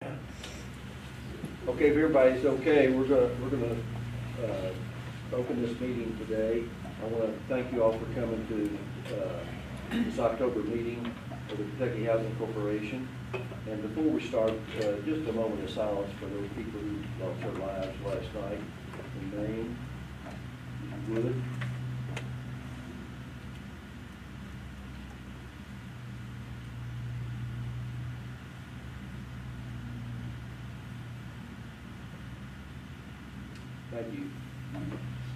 Okay, if everybody's okay, we're gonna open this meeting today. I want to thank you all for coming to this October meeting of the Kentucky Housing Corporation. And before we start, just a moment of silence for those people who lost their lives last night in Maine, if you would. Thank you.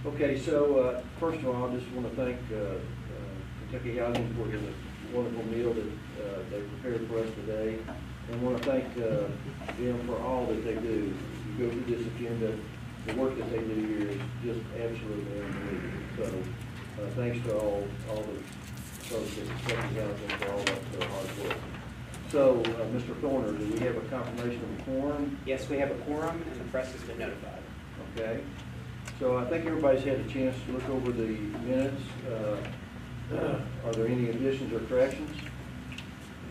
Okay, so first of all, I just want to thank Kentucky Housing for the wonderful meal that they prepared for us today. And I want to thank them for all that they do. If you go through this agenda, the work that they do here is just absolutely unbelievable. So thanks to all the folks at Kentucky Housing for all their hard work. So, Mr. Thorner, do we have a confirmation of a quorum? Yes, we have a quorum, and the press has been notified. Okay, so I think everybody's had a chance to look over the minutes. Are there any additions or corrections?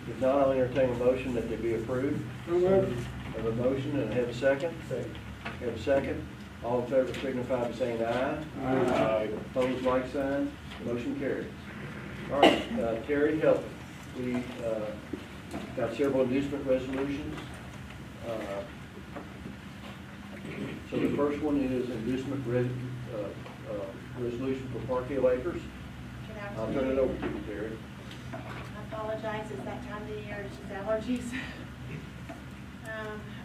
If not, I'll entertain a motion that they be approved. Have a motion and have a second? Second. Have a second. All in favor signify by saying aye. Aye. Opposed, like sign. Motion carries. All right, Terry, help. We got several inducement resolutions. So the first one is inducement resolution for Park Hill Acres. I'll turn it over to you, Terry. I apologize, it's that time of the year, it's just allergies.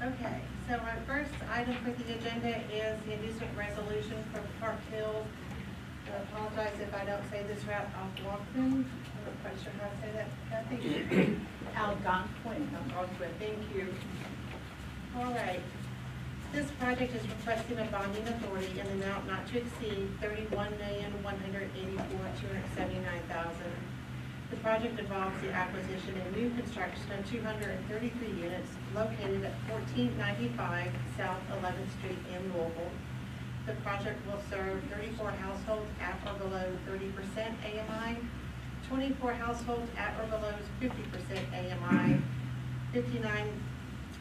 Okay, so our first item for the agenda is the inducement resolution for Park Hill. I apologize if I don't say this right, Algonquin. I'm not quite sure how to say that, Kathy. Algonquin. Algonquin, thank you. All right. This project is requesting a bonding authority in the amount not to exceed $31,184,279,000. The project involves the acquisition and new construction of 233 units located at 1495 South 11th Street in Louisville. The project will serve 34 households at or below 30% AMI, 24 households at or below 50% AMI, 59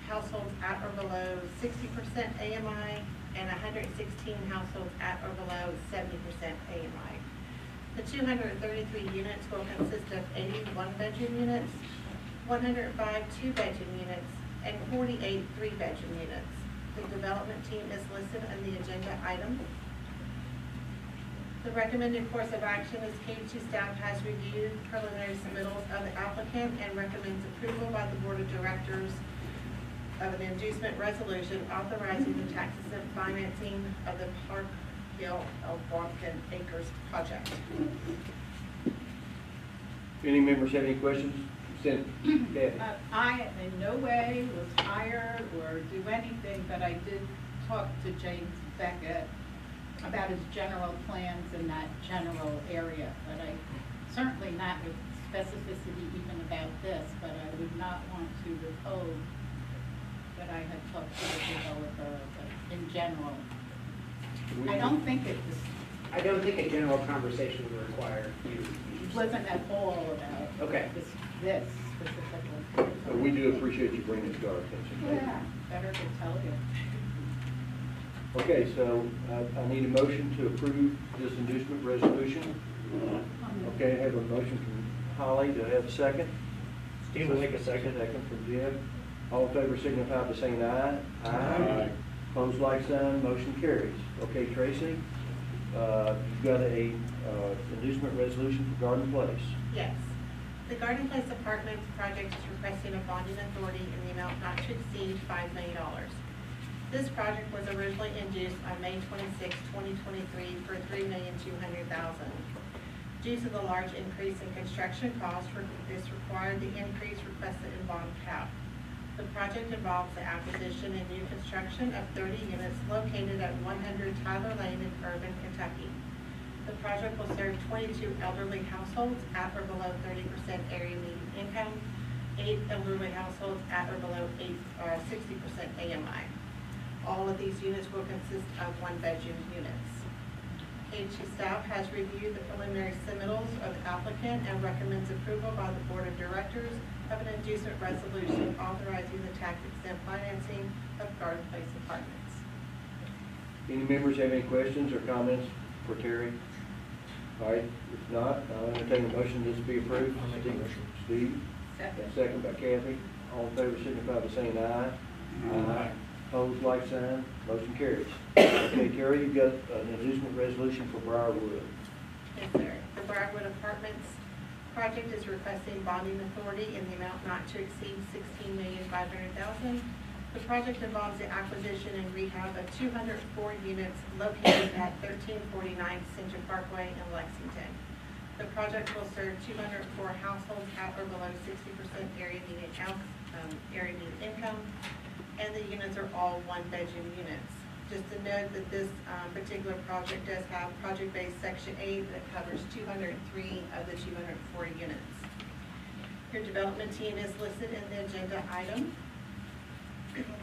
households at or below 60% AMI, and 116 households at or below 70% AMI. The 233 units will consist of 81 bedroom units, 105 two-bedroom units, and 48 three-bedroom units. The development team is listed on the agenda item. The recommended course of action is KHC staff has reviewed preliminary submittals of the applicant and recommends approval by the board of directors of an inducement resolution authorizing the taxes and financing of the Park Hill Algonquin Acres project. Any members have any questions? I in no way was hired or do anything, but I did talk to James Beckett about his general plans in that general area. But I certainly not with specificity even about this, but I would not want to withhold that I had talked to the developer, but in general. I don't think I don't think a general conversation would require you. wasn't at all about Okay. this specifically. We do appreciate you bringing this to our attention. Yeah, better to tell you. Okay, so I need a motion to approve this inducement resolution. Okay, I have a motion from Holly. Do I have a second? Steve will make a second. Second from Jeb. All in favor signify by saying aye. Aye. Opposed, like sign. Motion carries. Okay, Tracy, you've got a inducement resolution for Garden Place. Yes. The Garden Place Apartments project is requesting a bonding authority in the amount not to exceed $5 million. This project was originally induced on May 26, 2023 for $3,200,000. Due to the large increase in construction costs, this required the increase requested in bond cap. The project involves the acquisition and new construction of 30 units located at 100 Tyler Lane in Irvine, Kentucky. The project will serve 22 elderly households at or below 30% area median income, 8 elderly households at or below 60% AMI. All of these units will consist of one-bedroom units. KHC staff has reviewed the preliminary submittals of the applicant and recommends approval by the Board of Directors of an inducement resolution authorizing the tax-exempt financing of Garden Place Apartments. Any members have any questions or comments for Terry? All right, if not, I'll entertain a motion this be approved. I'll make a motion. Steve? Second. Second by Kathy. All in favor signify by saying aye. Aye. Opposed, like sign. Motion carries. Okay, Terry, you've got an inducement resolution for Briarwood. Yes, sir. The Briarwood Apartments project is requesting bonding authority in the amount not to exceed $16,500,000. The project involves the acquisition and rehab of 204 units located at 1349 Central Parkway in Lexington. The project will serve 204 households at or below 60% area median income, and the units are all one-bedroom units. Just to note that this particular project does have project-based Section 8 that covers 203 of the 204 units. Your development team is listed in the agenda item.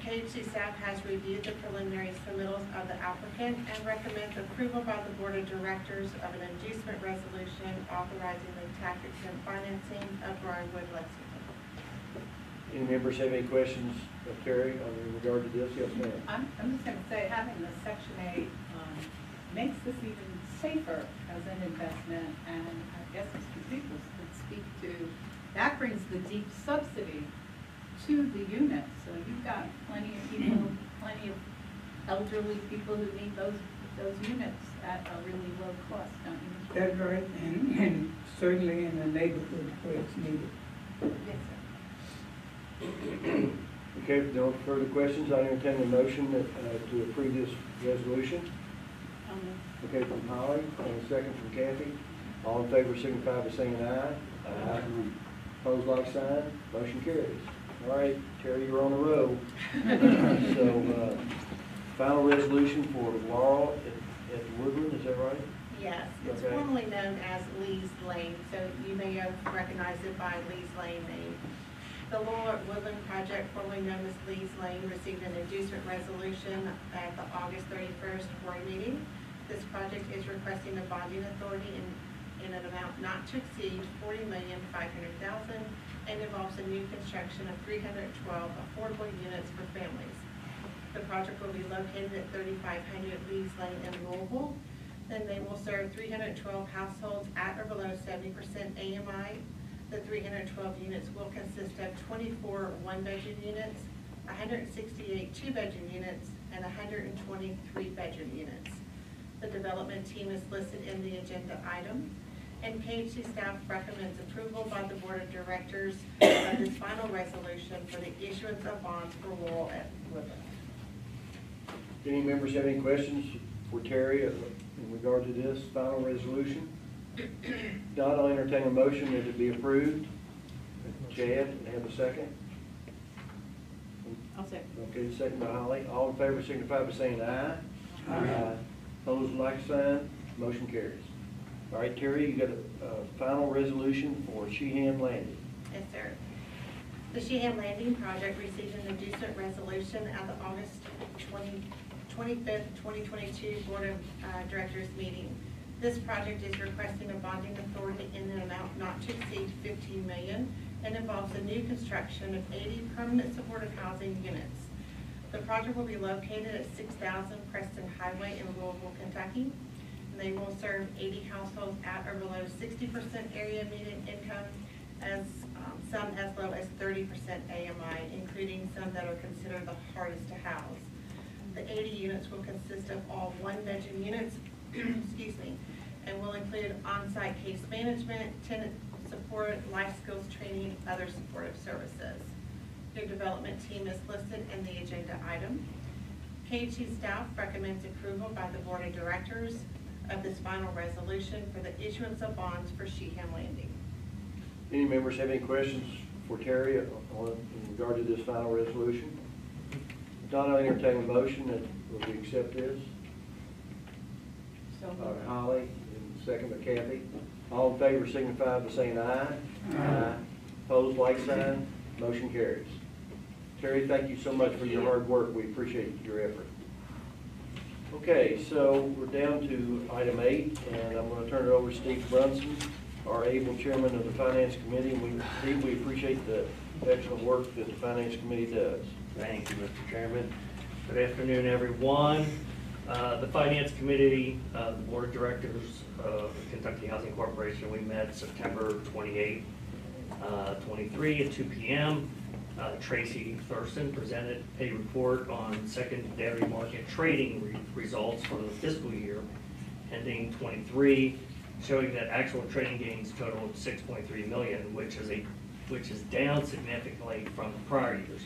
KHC staff has reviewed the preliminary submittals of the applicant and recommends approval by the Board of Directors of an inducement resolution authorizing the tax-exempt financing of Briarwood, Lexington. Any members have any questions of Terry in regard to this? Yes, ma'am. I'm just gonna say, having the Section 8 makes this even safer as an investment, and I guess Mr. Peoples could speak to, that brings the deep subsidy to the unit. So you've got plenty of people, plenty of elderly people who need those units at a really low cost, don't you? That's right, and certainly in the neighborhood where it's needed. Yes, sir. Okay, if no further questions, I entertain a motion to approve this resolution. Okay, from Holly, and a second from Kathy. All in favor signify by saying aye. Aye. Opposed, like sign. Motion carries. All right, Terry, you're on the roll. So, final resolution for Laurel at Woodland, is that right? Yes, it's Okay. formerly known as Lee's Lane, so you may have recognized it by Lee's Lane name. The Laurel at Woodland project, formerly known as Lee's Lane, received an inducement resolution at the August 31st board meeting. This project is requesting a bonding authority in an amount not to exceed $40,500,000 and involves a new construction of 312 affordable units for families. The project will be located at 3500 Lee's Lane in Louisville. Then they will serve 312 households at or below 70% AMI. The 312 units will consist of 24 one-bedroom units, 168 two-bedroom units, and 120 three-bedroom units. The development team is listed in the agenda item, and KHC staff recommends approval by the Board of Directors of this final resolution for the issuance of bonds for Laurel at Woodland. Any members have any questions for Terry in regard to this final resolution? Don, I'll entertain a motion that it be approved. Chad, have a second? I'll second. Okay, second by Holly. All in favor signify by saying aye. Aye. Opposed, like sign. Motion carries. All right, Terry, you got a final resolution for Sheehan Landing. Yes, sir. The Sheehan Landing project received an inducement resolution at the August 25th, 2022 Board of Directors meeting. This project is requesting a bonding authority in an amount not to exceed $15 million and involves a new construction of 80 permanent supportive housing units. The project will be located at 6000 Preston Highway in Louisville, Kentucky. And they will serve 80 households at or below 60% area median income, as some as low as 30% AMI, including some that are considered the hardest to house. The 80 units will consist of all one-bedroom units, excuse me, and will include on-site case management, tenant support, life skills training, other supportive services. Your development team is listed in the agenda item. KHC staff recommends approval by the Board of Directors of this final resolution for the issuance of bonds for Sheehan Landing. Any members have any questions for Terry in regard to this final resolution? Don, I'll entertain a motion that we accept this. So Holly, and second by Kathy. All in favor signify by saying aye. Aye. Opposed, like sign. Motion carries. Terry, thank you so much for your hard work. We appreciate your effort. Okay, so we're down to item 8, and I'm going to turn it over to Steve Brunson, our able chairman of the Finance Committee. Steve, we appreciate the excellent work that the Finance Committee does. Thank you, Mr. Chairman. Good afternoon, everyone. The Finance Committee, the Board of Directors of Kentucky Housing Corporation, we met September 28, 23 at 2 p.m. Tracy Thurston presented a report on secondary market trading results for the fiscal year ending 23, showing that actual trading gains totaled $6.3 million, which is down significantly from the prior years.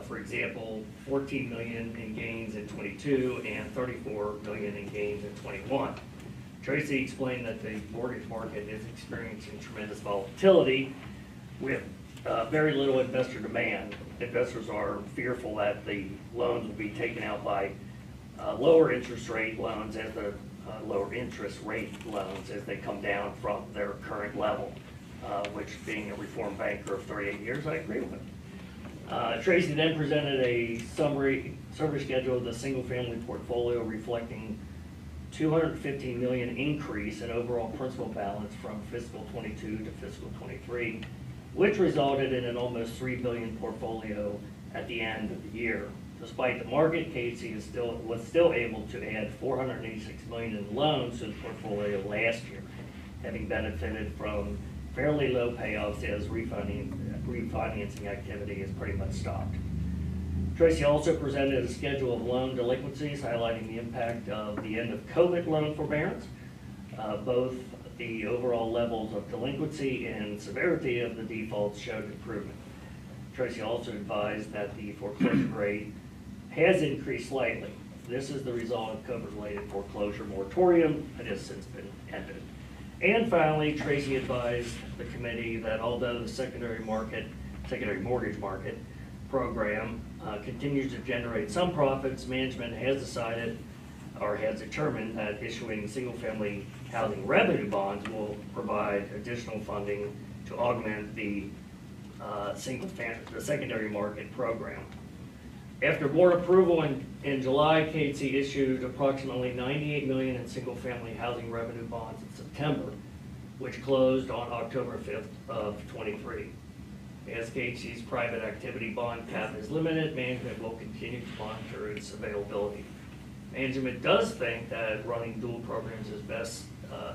For example, $14 million in gains in 22 and $34 million in gains in 21. Tracy explained that the mortgage market is experiencing tremendous volatility with very little investor demand. Investors are fearful that the loans will be taken out by lower interest rate loans as the lower interest rate loans as they come down from their current level, which being a reformed banker of 38 years, I agree with. Tracy then presented a summary schedule of the single-family portfolio reflecting $215 million increase in overall principal balance from fiscal 22 to fiscal 23, which resulted in an almost $3 billion portfolio at the end of the year. Despite the market, KHC was still able to add $486 million in loans to the portfolio last year, having benefited from fairly low payoffs as refinancing activity has pretty much stopped. Tracy also presented a schedule of loan delinquencies highlighting the impact of the end of COVID loan forbearance. Both the overall levels of delinquency and severity of the defaults showed improvement. Tracy also advised that the foreclosure rate has increased slightly. This is the result of COVID-related foreclosure moratorium that has since been ended. And finally, Tracy advised the committee that although the secondary mortgage market program continues to generate some profits, management has decided or has determined that issuing single-family housing revenue bonds will provide additional funding to augment the secondary market program. After board approval in July, KHC issued approximately $98 million in single-family housing revenue bonds in September, which closed on October 5th of 23. As KHC's private activity bond cap is limited, management will continue to monitor its availability. Management does think that running dual programs is best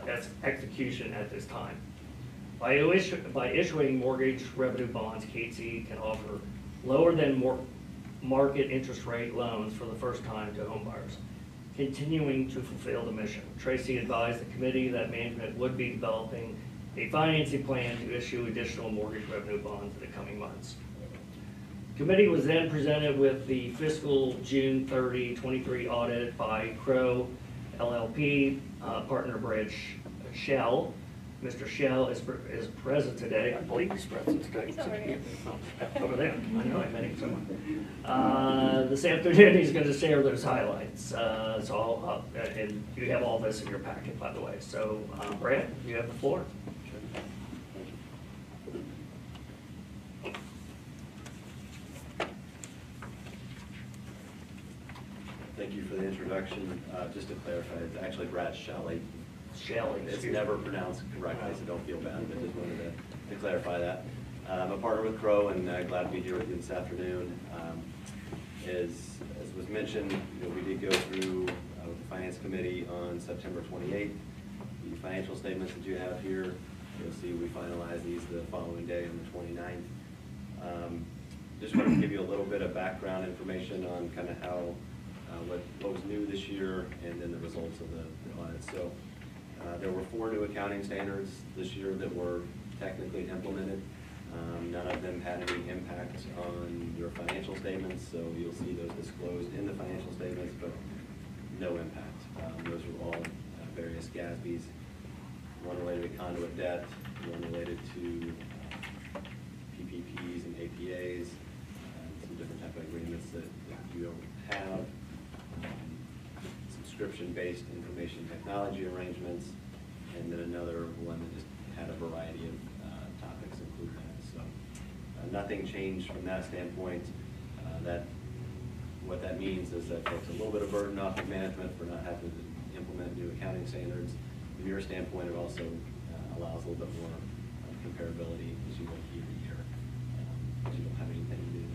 as execution at this time. By issuing mortgage revenue bonds, KHC can offer lower than market interest rate loans for the first time to homebuyers, continuing to fulfill the mission. Tracy advised the committee that management would be developing a financing plan to issue additional mortgage revenue bonds in the coming months. The committee was then presented with the fiscal June 30, 23 audit by Crowe LLP, partner Brad Shell. Mr. Shell is present today. I believe he's present today. Over there. I know I met him somewhere. This afternoon he's going to share those highlights. And you have all this in your packet, by the way. So, Brad, you have the floor. Thank you for the introduction. Just to clarify, it's actually Brad Shelley. Shelley. It's never pronounced correctly, so don't feel bad, but just wanted to clarify that. I'm a partner with Crowe, and glad to be here with you this afternoon. As was mentioned, we did go through with the Finance Committee on September 28th. The financial statements that you have here, you'll see we finalized these the following day on the 29th. Just wanted to give you a little bit of background information on kind of how what was new this year and then the results of the audit. So there were 4 new accounting standards this year that were technically implemented. None of them had any impact on your financial statements, so you'll see those disclosed in the financial statements, but no impact. Those were all various GASBs, one related to conduit debt, one related to PPPs and APAs, some different type of agreements that you don't have, subscription-based information technology arrangements, and then another one that just had a variety of topics included in it. So nothing changed from that standpoint. That What that means is that takes a little bit of burden off of management for not having to implement new accounting standards. From your standpoint, it also allows a little bit more comparability as you go year to year, because you don't have anything to do.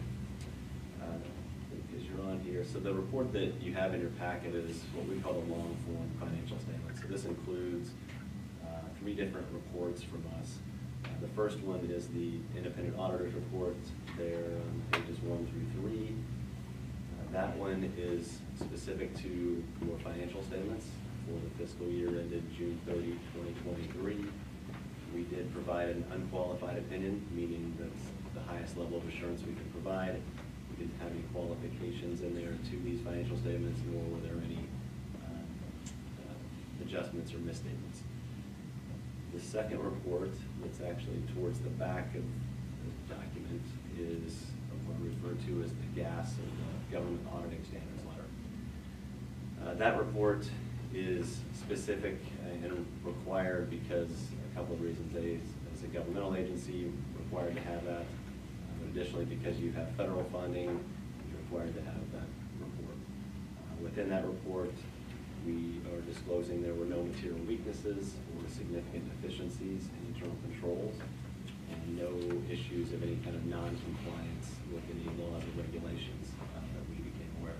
Because you're on here, so the report that you have in your packet is what we call the long form financial statement. So this includes 3 different reports from us. The first one is the independent auditor's report. They're on pages 1 through 3. That one is specific to your financial statements for the fiscal year ended June 30, 2023. We did provide an unqualified opinion, meaning that's the highest level of assurance we can provide. We didn't have any qualifications in there to these financial statements, nor were there any adjustments or misstatements. The second report, that's actually towards the back of the document, is what we refer to as the GAS, or the Government Auditing Standards Letter. That report is specific and required because a couple of reasons. As a governmental agency, required to have that. Additionally, because you have federal funding, you're required to have that report. Within that report, we are disclosing there were no material weaknesses or significant deficiencies in internal controls, and no issues of any kind of non-compliance with any laws or regulations that we became aware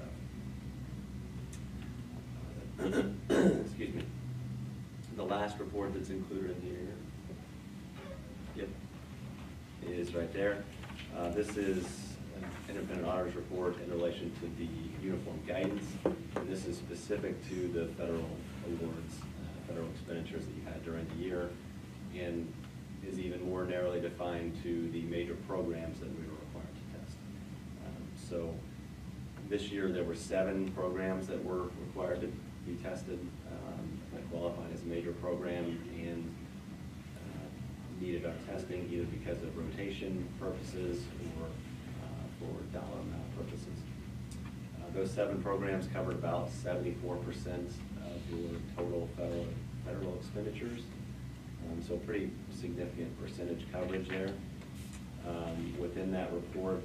of. Excuse me. The last report that's included in here, yep, is right there. This is an independent auditor's report in relation to the uniform guidance, and this is specific to the federal awards, federal expenditures that you had during the year, and is even more narrowly defined to the major programs that we were required to test. So this year there were 7 programs that were required to be tested that qualified as a major program and needed our testing either because of rotation purposes or for dollar amount purposes. Those 7 programs covered about 74% of your total federal expenditures. So a pretty significant percentage coverage there. Within that report,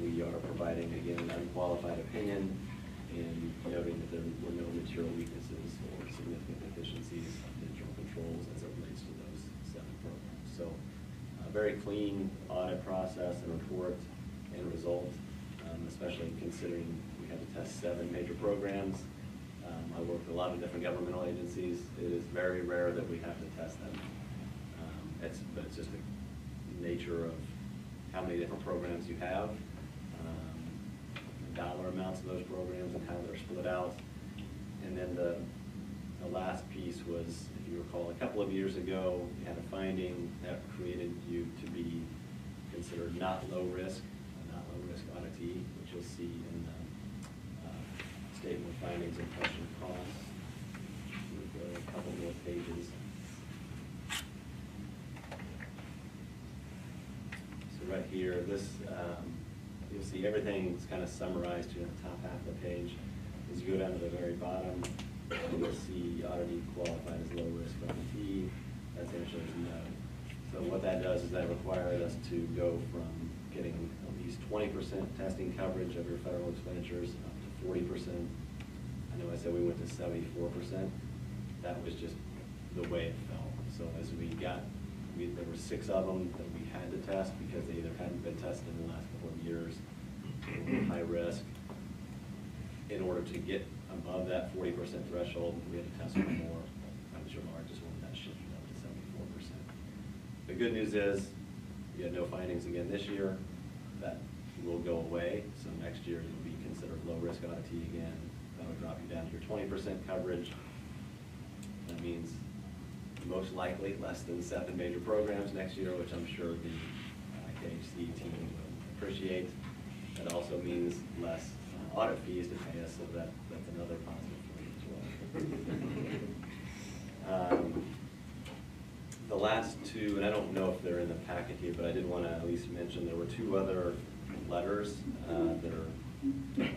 we are providing, again, an unqualified opinion and noting that there were no material weaknesses or significant deficiencies in internal controls as it relates to those 7 programs. So a very clean audit process and report and result, especially considering we had to test 7 major programs. I work with a lot of different governmental agencies. It is very rare that we have to test them. But it's just the nature of how many different programs you have, the dollar amounts of those programs and how they're split out. And then the last piece was, if you recall, a couple of years ago, you had a finding that created you to be considered not low risk auditee, which you'll see in the statement of findings and question of costs. We'll go a couple more pages. So right here, this, you'll see everything's kind of summarized here in the top half of the page. As you go down to the very bottom, you'll see auditee qualified as low risk auditee. That's answer is no. So what that does is that required us to go from getting at least 20% testing coverage of your federal expenditures up to 40%. I know I said we went to 74%. That was just the way it fell. So as we got, there were 6 of them that we had to test because they either hadn't been tested in the last couple of years or were high risk. In order to get above that 40% threshold, we had to test one more. That was your largest one, that shifted up to 74%. The good news is we had no findings again this year. That will go away. So next year you'll be considered low risk auditee again. That would drop you down to your 20% coverage. That means most likely less than 7 major programs next year, which I'm sure the KHC team will appreciate. That also means less audit fees to pay us, so that's another positive for you as well. The last 2, and I don't know if they're in the packet here, but I did want to at least mention there were 2 other letters that are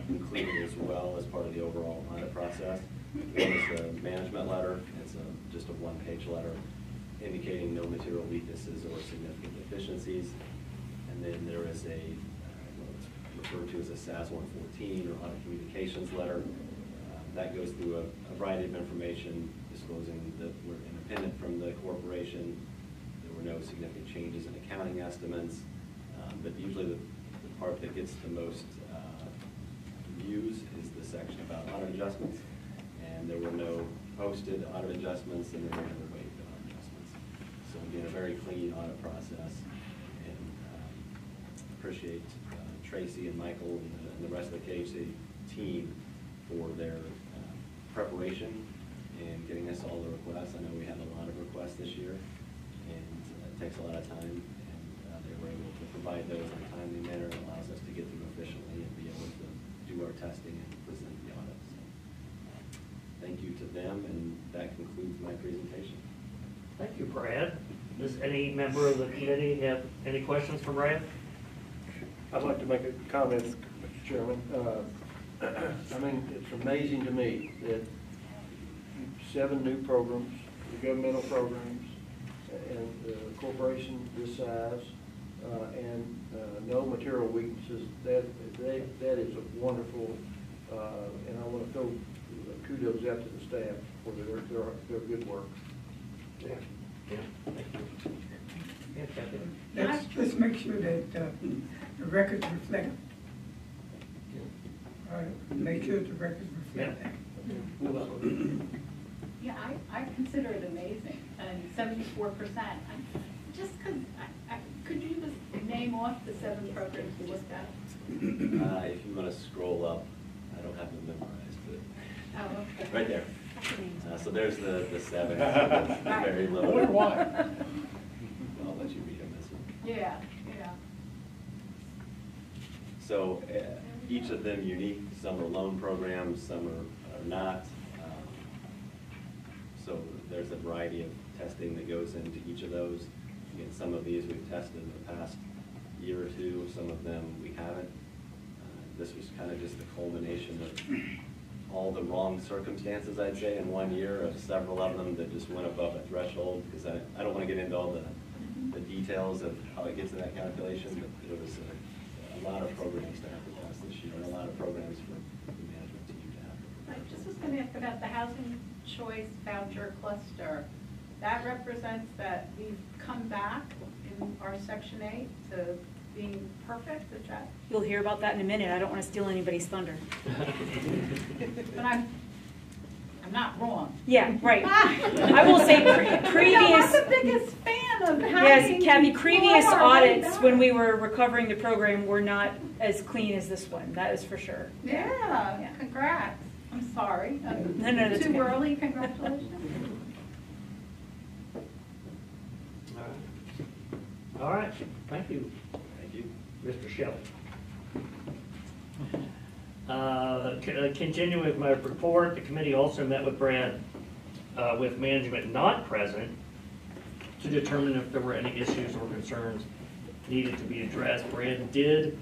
included as well as part of the overall audit process. One is a management letter. It's just a 1-page letter indicating no material weaknesses or significant deficiencies. And then there is a referred to as a SAS 114 or audit communications letter. That goes through a variety of information disclosing that we're independent from the corporation. There were no significant changes in accounting estimates, but usually the part that gets the most views is the section about audit adjustments. And there were no posted audit adjustments, and there were no waived audit adjustments. So again, a very clean audit process, and appreciate Tracy and Michael and the rest of the KHC team for their preparation and getting us all the requests. I know we had a lot of requests this year, and it takes a lot of time, and they were able to provide those in a timely manner. It allows us to get them efficiently and be able to do our testing and present the audit. So, thank you to them, and that concludes my presentation. Thank you, Brad. Does any member of the committee have any questions for Brad? I'd like to make a comment, Mr. Chairman. I mean, it's amazing to me that 7 new programs, the governmental programs, and the corporation this size, and no material weaknesses. That is a wonderful, and I want to throw kudos out to the staff for their good work. Yeah. Thank you. Yeah, Kathy? Let's make sure that the records reflect. All right, make sure the records reflect that. Yeah, I consider it amazing, and 74%. Just because, could you just name off the 7 programs you looked at? If you want to scroll up, I don't have them memorized, but Oh, okay. right there. So there's the 7. Right. Very little. I wonder why. I'll let you read them this one. Yeah. So each of them unique. Some are loan programs, some are not. So there's a variety of testing that goes into each of those. Again, some of these we've tested in the past year or two, some of them we haven't. This was kind of just the culmination of all the wrong circumstances, I'd say, in 1 year, of several of them that just went above a threshold, because I don't want to get into all the details of how it gets to that calculation, but it was a lot of programs to have to pass this year, and a lot of programs for the management team to have. I just was going to ask about the housing choice voucher cluster. That represents that we've come back in our Section 8 to being perfect, is that? You'll hear about that in a minute. I don't want to steal anybody's thunder. But I'm not wrong. Yeah, right. I will say previous. No, I'm the biggest fan of having. Yes, Kathy, previous our way audits back. when we were recovering the program were not as clean as this one. That is for sure. Yeah, congrats. I'm sorry. No, that's Too okay. early, congratulations. All right, thank you, Thank you. Mr. Shelley. Continue with my report. The committee also met with Brad, with management not present, to determine if there were any issues or concerns needed to be addressed. Brad did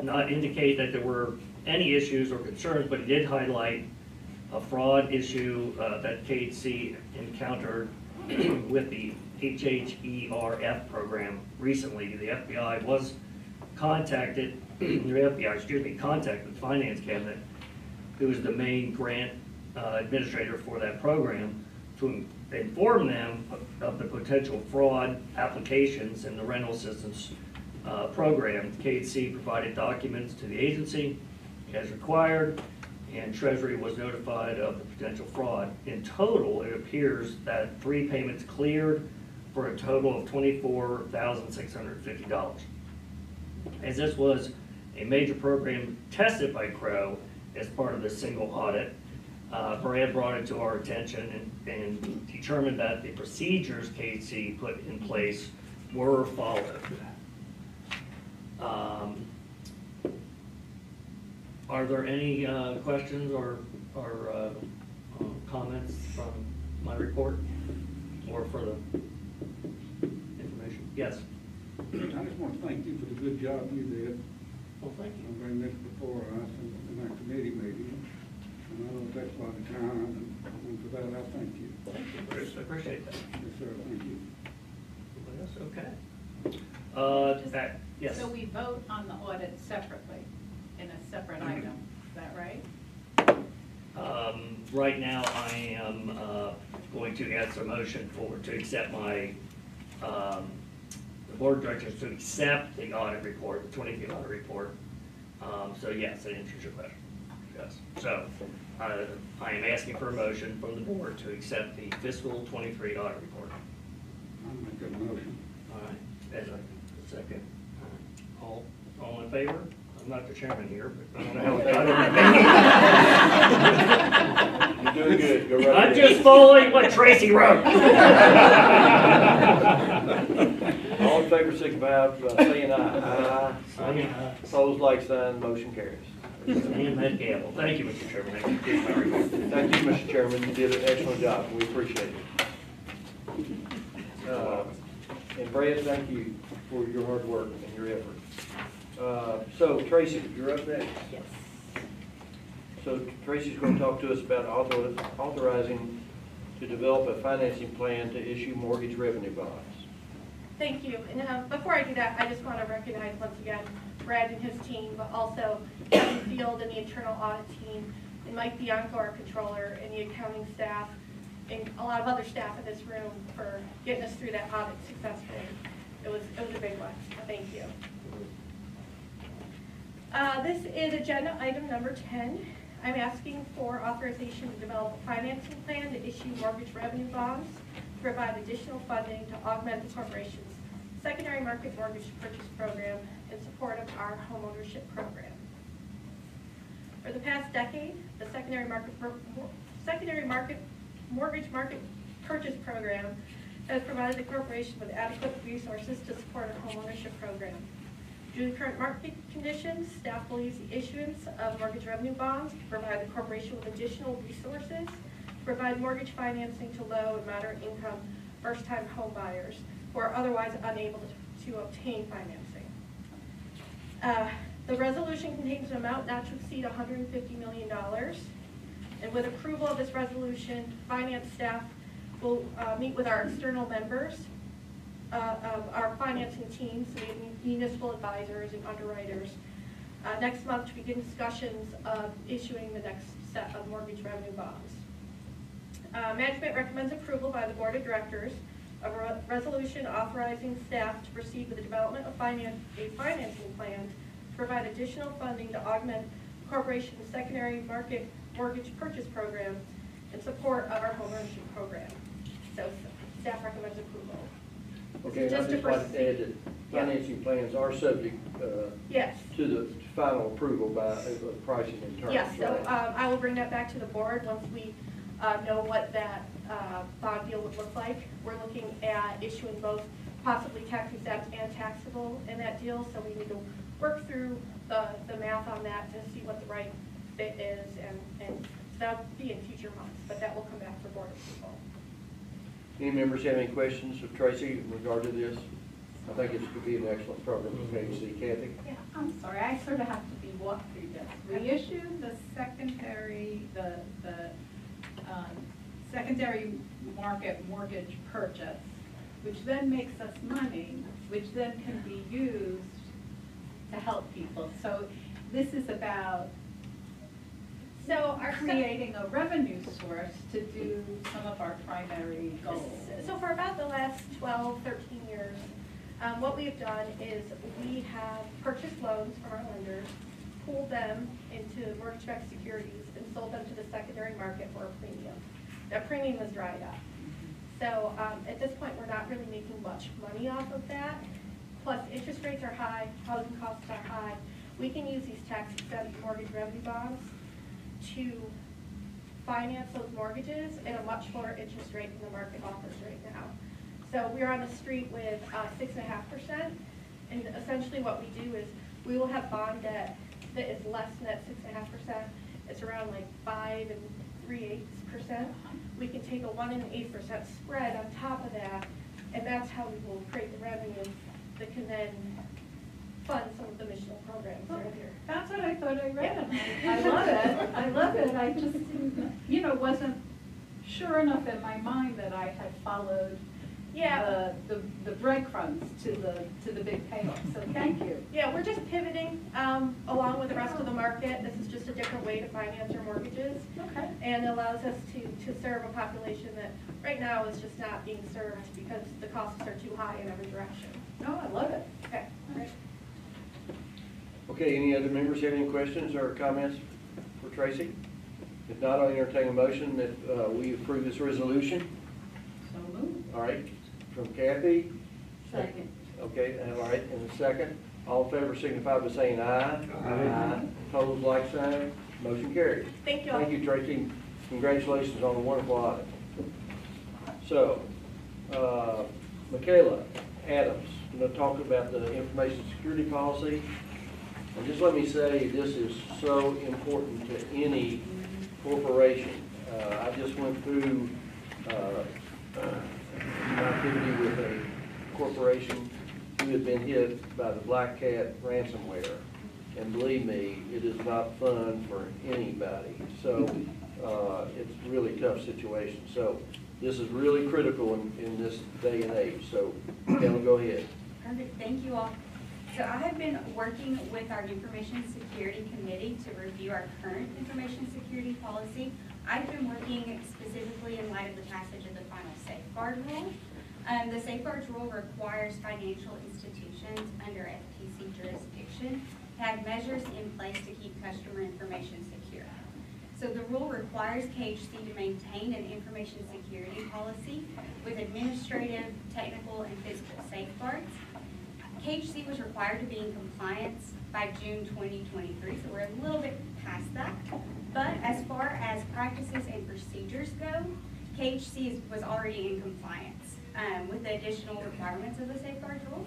not indicate that there were any issues or concerns, but he did highlight a fraud issue that KHC encountered with the HHERF program recently. The FBI was contacted, contacted the Finance Cabinet, who is the main grant administrator for that program, to inform them of the potential fraud applications in the rental assistance program. KHC provided documents to the agency as required, and Treasury was notified of the potential fraud. In total, it appears that 3 payments cleared for a total of $24,650. As this was a major program tested by Crow as part of the single audit, Brad brought it to our attention and determined that the procedures KHC put in place were followed. Are there any questions or comments from my report or for the information? Yes. I just want to thank you for the good job you did. Well, thank you. I bring this before us in our committee meeting. And I know it takes a lot of time, and for that, I thank you. Thank you, Bruce. I appreciate that. Yes, sir, thank you. Anybody else? Okay. Yes. So we vote on the audit separately, in a separate item, is that right? Right now, I am going to ask a motion to accept my, the board of directors to accept the audit report, the 23 audit report. So yes, that answers your question. Yes. So I am asking for a motion from the board to accept the fiscal 23 audit report. I'll make that motion. All right. As a second. All in favor? I'm not the chairman here, but I don't know how You're doing good, go right I'm ahead. just following what Tracy wrote. All in favor, signify by saying aye. Aye. Opposed, like sign, motion carries. And that gavel. Thank you, Mr. Chairman. Thank you for my report. Thank you, Mr. Chairman, you did an excellent job, we appreciate it. And Brad, thank you for your hard work and your effort. So Tracy, you're up next. Yes. So Tracy's going to talk to us about authorizing to develop a financing plan to issue mortgage revenue bonds. Thank you. And before I do that, I just want to recognize once again Brad and his team, but also Kevin Field and the internal audit team, and Mike Bianco, our controller, and the accounting staff, and a lot of other staff in this room for getting us through that audit successfully. It was a big one. Thank you. This is agenda item number 10. I'm asking for authorization to develop a financing plan to issue mortgage revenue bonds to provide additional funding to augment the corporation's secondary market mortgage purchase program in support of our homeownership program. For the past decade, the secondary market mortgage market purchase program has provided the corporation with adequate resources to support our homeownership program. Due to current market conditions, staff believes the issuance of mortgage revenue bonds can provide the corporation with additional resources to provide mortgage financing to low and moderate income first-time home buyers who are otherwise unable to obtain financing. The resolution contains an amount not to exceed $150 million. And with approval of this resolution, finance staff will meet with our external members of our financing teams, so we have municipal advisors and underwriters, next month to begin discussions of issuing the next set of mortgage revenue bonds. Management recommends approval by the Board of Directors of a resolution authorizing staff to proceed with the development of a financing plan to provide additional funding to augment the corporation's secondary market mortgage purchase program in support of our homeownership program. So staff recommends approval. Okay, and I Just to just like to proceed. add that financing plans are subject Yes. to the final approval by pricing and terms. Yes, so right? I will bring that back to the board once we know what that bond deal would look like. We're looking at issuing both possibly tax exempt and taxable in that deal, so we need to work through the math on that to see what the right fit is, and that'll be in future months, but that will come back for board approval. Any members have any questions of Tracy in regard to this? I think it could be an excellent program for KC. Kathy? Yeah, I'm sorry, I sort of have to be walked through this. We issued the secondary, secondary market mortgage purchase, which then makes us money, which then can be used to help people. So this is about creating a revenue source to do some of our primary goals. So for about the last 12, 13 years, what we have done is we have purchased loans from our lenders, pooled them into mortgage-backed securities, and sold them to the secondary market for a premium. That premium has dried up. So at this point, we're not really making much money off of that. Plus, interest rates are high, housing costs are high. We can use these tax-exempt mortgage revenue bonds to finance those mortgages at a much lower interest rate than the market offers right now. So we're on the street with 6.5%, and essentially what we do is we will have bond debt that is less than that 6.5%. It's around like 5 3/8%. We can take a 1 1/8% spread on top of that, and that's how we will create the revenue that can then fund some of the missional programs that are here. That's what I thought I read. I love it. I love it. I just, wasn't sure enough in my mind that I had followed Yeah. the breadcrumbs to the big payoff. Thank you. Yeah, we're just pivoting along with the rest of the market. This is just a different way to finance your mortgages. Okay. And allows us to serve a population that right now is just not being served because the costs are too high in every direction. No, I love it. Okay, great. Okay, any other members have any questions or comments for Tracy? If not, I'll entertain a motion that we approve this resolution. So moved. All right, from Kathy. Second. Okay, all right, and the second. All in favor signify by saying aye. Aye. Opposed, like sign. Motion carries. Thank you all. Thank you, Tracy. Congratulations on the wonderful audit. So, Michaela Adams, I'm going to talk about the information security policy. And just let me say, this is so important to any corporation. I just went through my activity with a corporation who had been hit by the Black Cat ransomware. And believe me, it is not fun for anybody. So it's a really tough situation. So this is really critical in this day and age. So Michaela, go ahead. Perfect, thank you all. So I have been working with our Information Security Committee to review our current information security policy. I've been working specifically in light of the passage of the final safeguard rule. The safeguards rule requires financial institutions under FTC jurisdiction to have measures in place to keep customer information secure. So the rule requires KHC to maintain an information security policy with administrative, technical, and physical safeguards. KHC was required to be in compliance by June 2023, so we're a little bit past that. But as far as practices and procedures go, KHC was already in compliance with the additional requirements of the safeguards rule.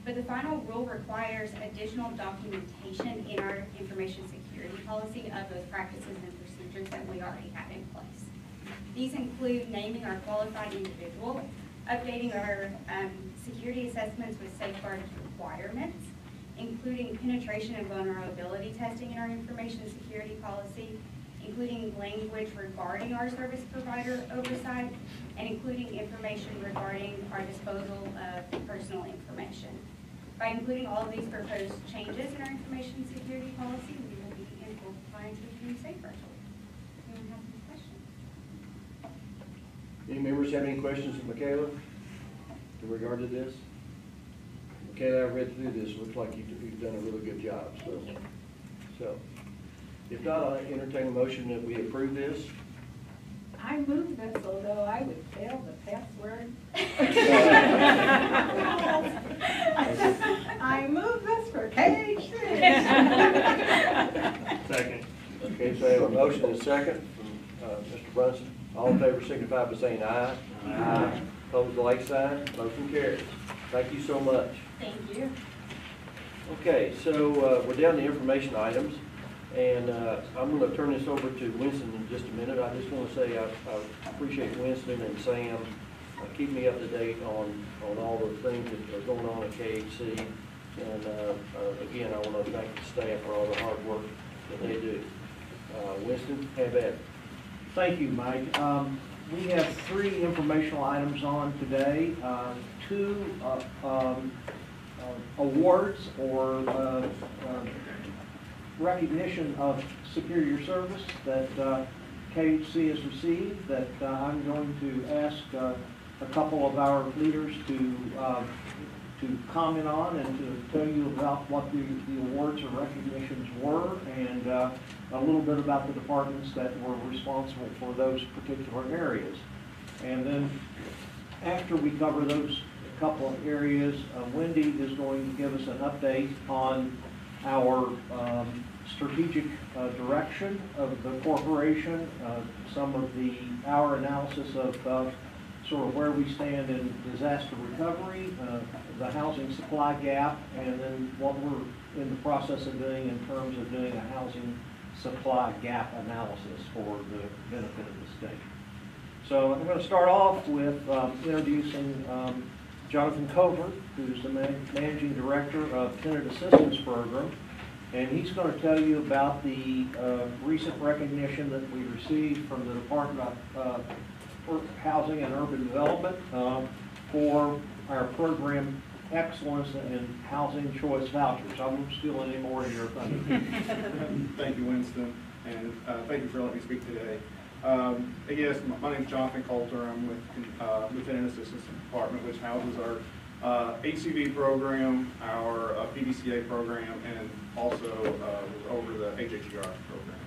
But the final rule requires additional documentation in our information security policy of those practices and procedures that we already have in place. These include naming our qualified individual, updating our security assessments with safeguards requirements, including penetration and vulnerability testing in our information security policy, including language regarding our service provider oversight, and including information regarding our disposal of personal information. By including all of these proposed changes in our information security policy, we will be in full compliance with the new safeguards rule. Anyone have any questions? Any members have any questions for Michaela in regard to this? Michaela, I read through this. Looks like you've done a really good job. So, if not, I'll entertain a motion that we approve this. I moved this, although I would fail the password. I move this for KHC. Second. Okay, so I have a motion and a second from Mr. Brunson. All in favor signify by saying aye. Aye. Opposed, like sign. Motion carries. Thank you so much. Thank you. Okay, so we're down to information items, and I'm going to turn this over to Winston in just a minute. I just want to say I appreciate Winston and Sam keeping me up to date on all the things that are going on at KHC. And again, I want to thank the staff for all the hard work that they do. Winston, have at it. Thank you, Mike. We have 3 informational items on today. 2 awards or recognition of superior service that KHC has received that I'm going to ask a couple of our leaders to comment on and to tell you about what the awards or recognitions were, and a little bit about the departments that were responsible for those particular areas. And then after we cover those couple of areas, Wendy is going to give us an update on our strategic direction of the corporation, some of our analysis of sort of where we stand in disaster recovery, the housing supply gap, and then what we're in the process of doing in terms of doing a housing supply gap analysis for the benefit of the state. So I'm going to start off with introducing Jonathan Covert, who's the Managing Director of Tenant Assistance Program, and he's going to tell you about the recent recognition that we received from the Department of Housing and Urban Development for our program excellence in housing choice vouchers. I won't steal any more of your thunder. Thank you, Winston, and thank you for letting me speak today. Yes, my name is Jonathan Coulter. I'm with Lieutenant Assistance Department, which houses our HCV program, our PDCA program, and also over the HHER program.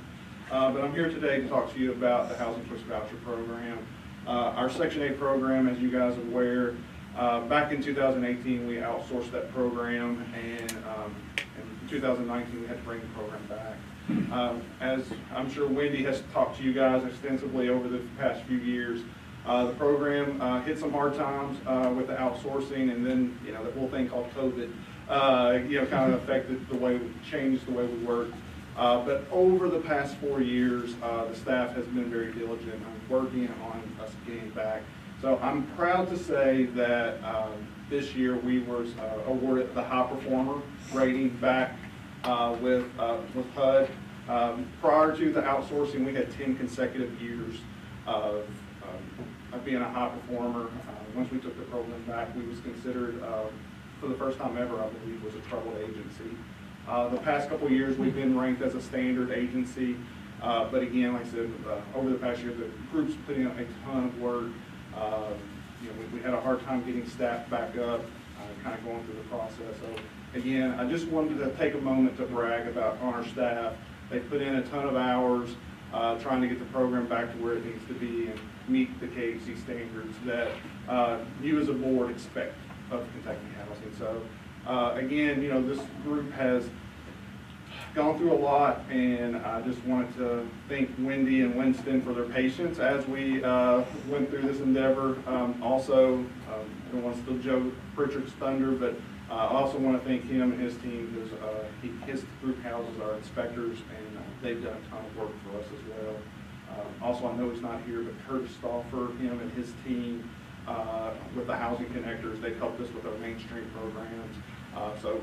But I'm here today to talk to you about the Housing Choice Voucher Program. Our Section 8 program, as you guys are aware, back in 2018 we outsourced that program, and in 2019 we had to bring the program back. As I'm sure Wendy has talked to you guys extensively over the past few years, the program hit some hard times with the outsourcing, and then the whole thing called COVID kind of affected the way changed the way we work. But over the past 4 years, the staff has been very diligent on working on us getting back. So I'm proud to say that this year we were awarded the high performer rating back with HUD. Prior to the outsourcing, we had 10 consecutive years of being a high performer. Once we took the program back, we was considered, for the first time ever, I believe, was a troubled agency. The past couple of years, we've been ranked as a standard agency, but again, like I said, over the past year, the group's putting in a ton of work. We had a hard time getting staff back up, kind of going through the process. So again, I just wanted to take a moment to brag about our staff. They put in a ton of hours trying to get the program back to where it needs to be and meet the KHC standards that you as a board expect of Kentucky Housing. So again, this group has gone through a lot, and I just wanted to thank Wendy and Winston for their patience as we went through this endeavor. Also, I don't want to steal Joe Pritchard's thunder, but I also want to thank him and his team, because his group houses our inspectors, and they've done a ton of work for us as well. Also, I know he's not here, but Curtis Stauffer, him and his team with the Housing Connectors, they've helped us with our mainstream programs. So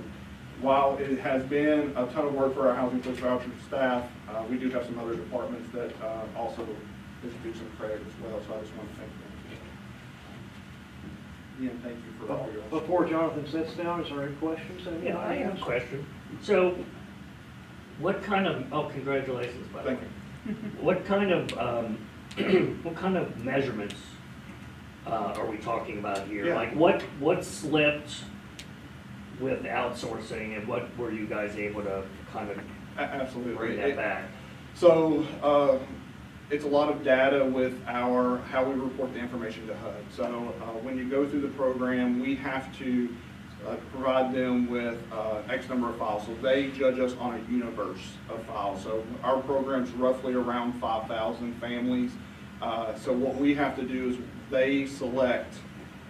while it has been a ton of work for our Housing Choice Voucher staff, we do have some other departments that also distribute some credit as well, so I just want to thank them. Again, thank you for all your. Before Jonathan sits down, is there any questions? Yeah, I have a question. So, what kind of, congratulations, by the way. Thank you. What kind of, what kind of measurements are we talking about here? Yeah. Like, what slipped with outsourcing, and what were you guys able to kind of Absolutely bring that back? So it's a lot of data with how we report the information to HUD. So when you go through the program, we have to provide them with X number of files. So they judge us on a universe of files. So our program's roughly around 5,000 families. So what we have to do is they select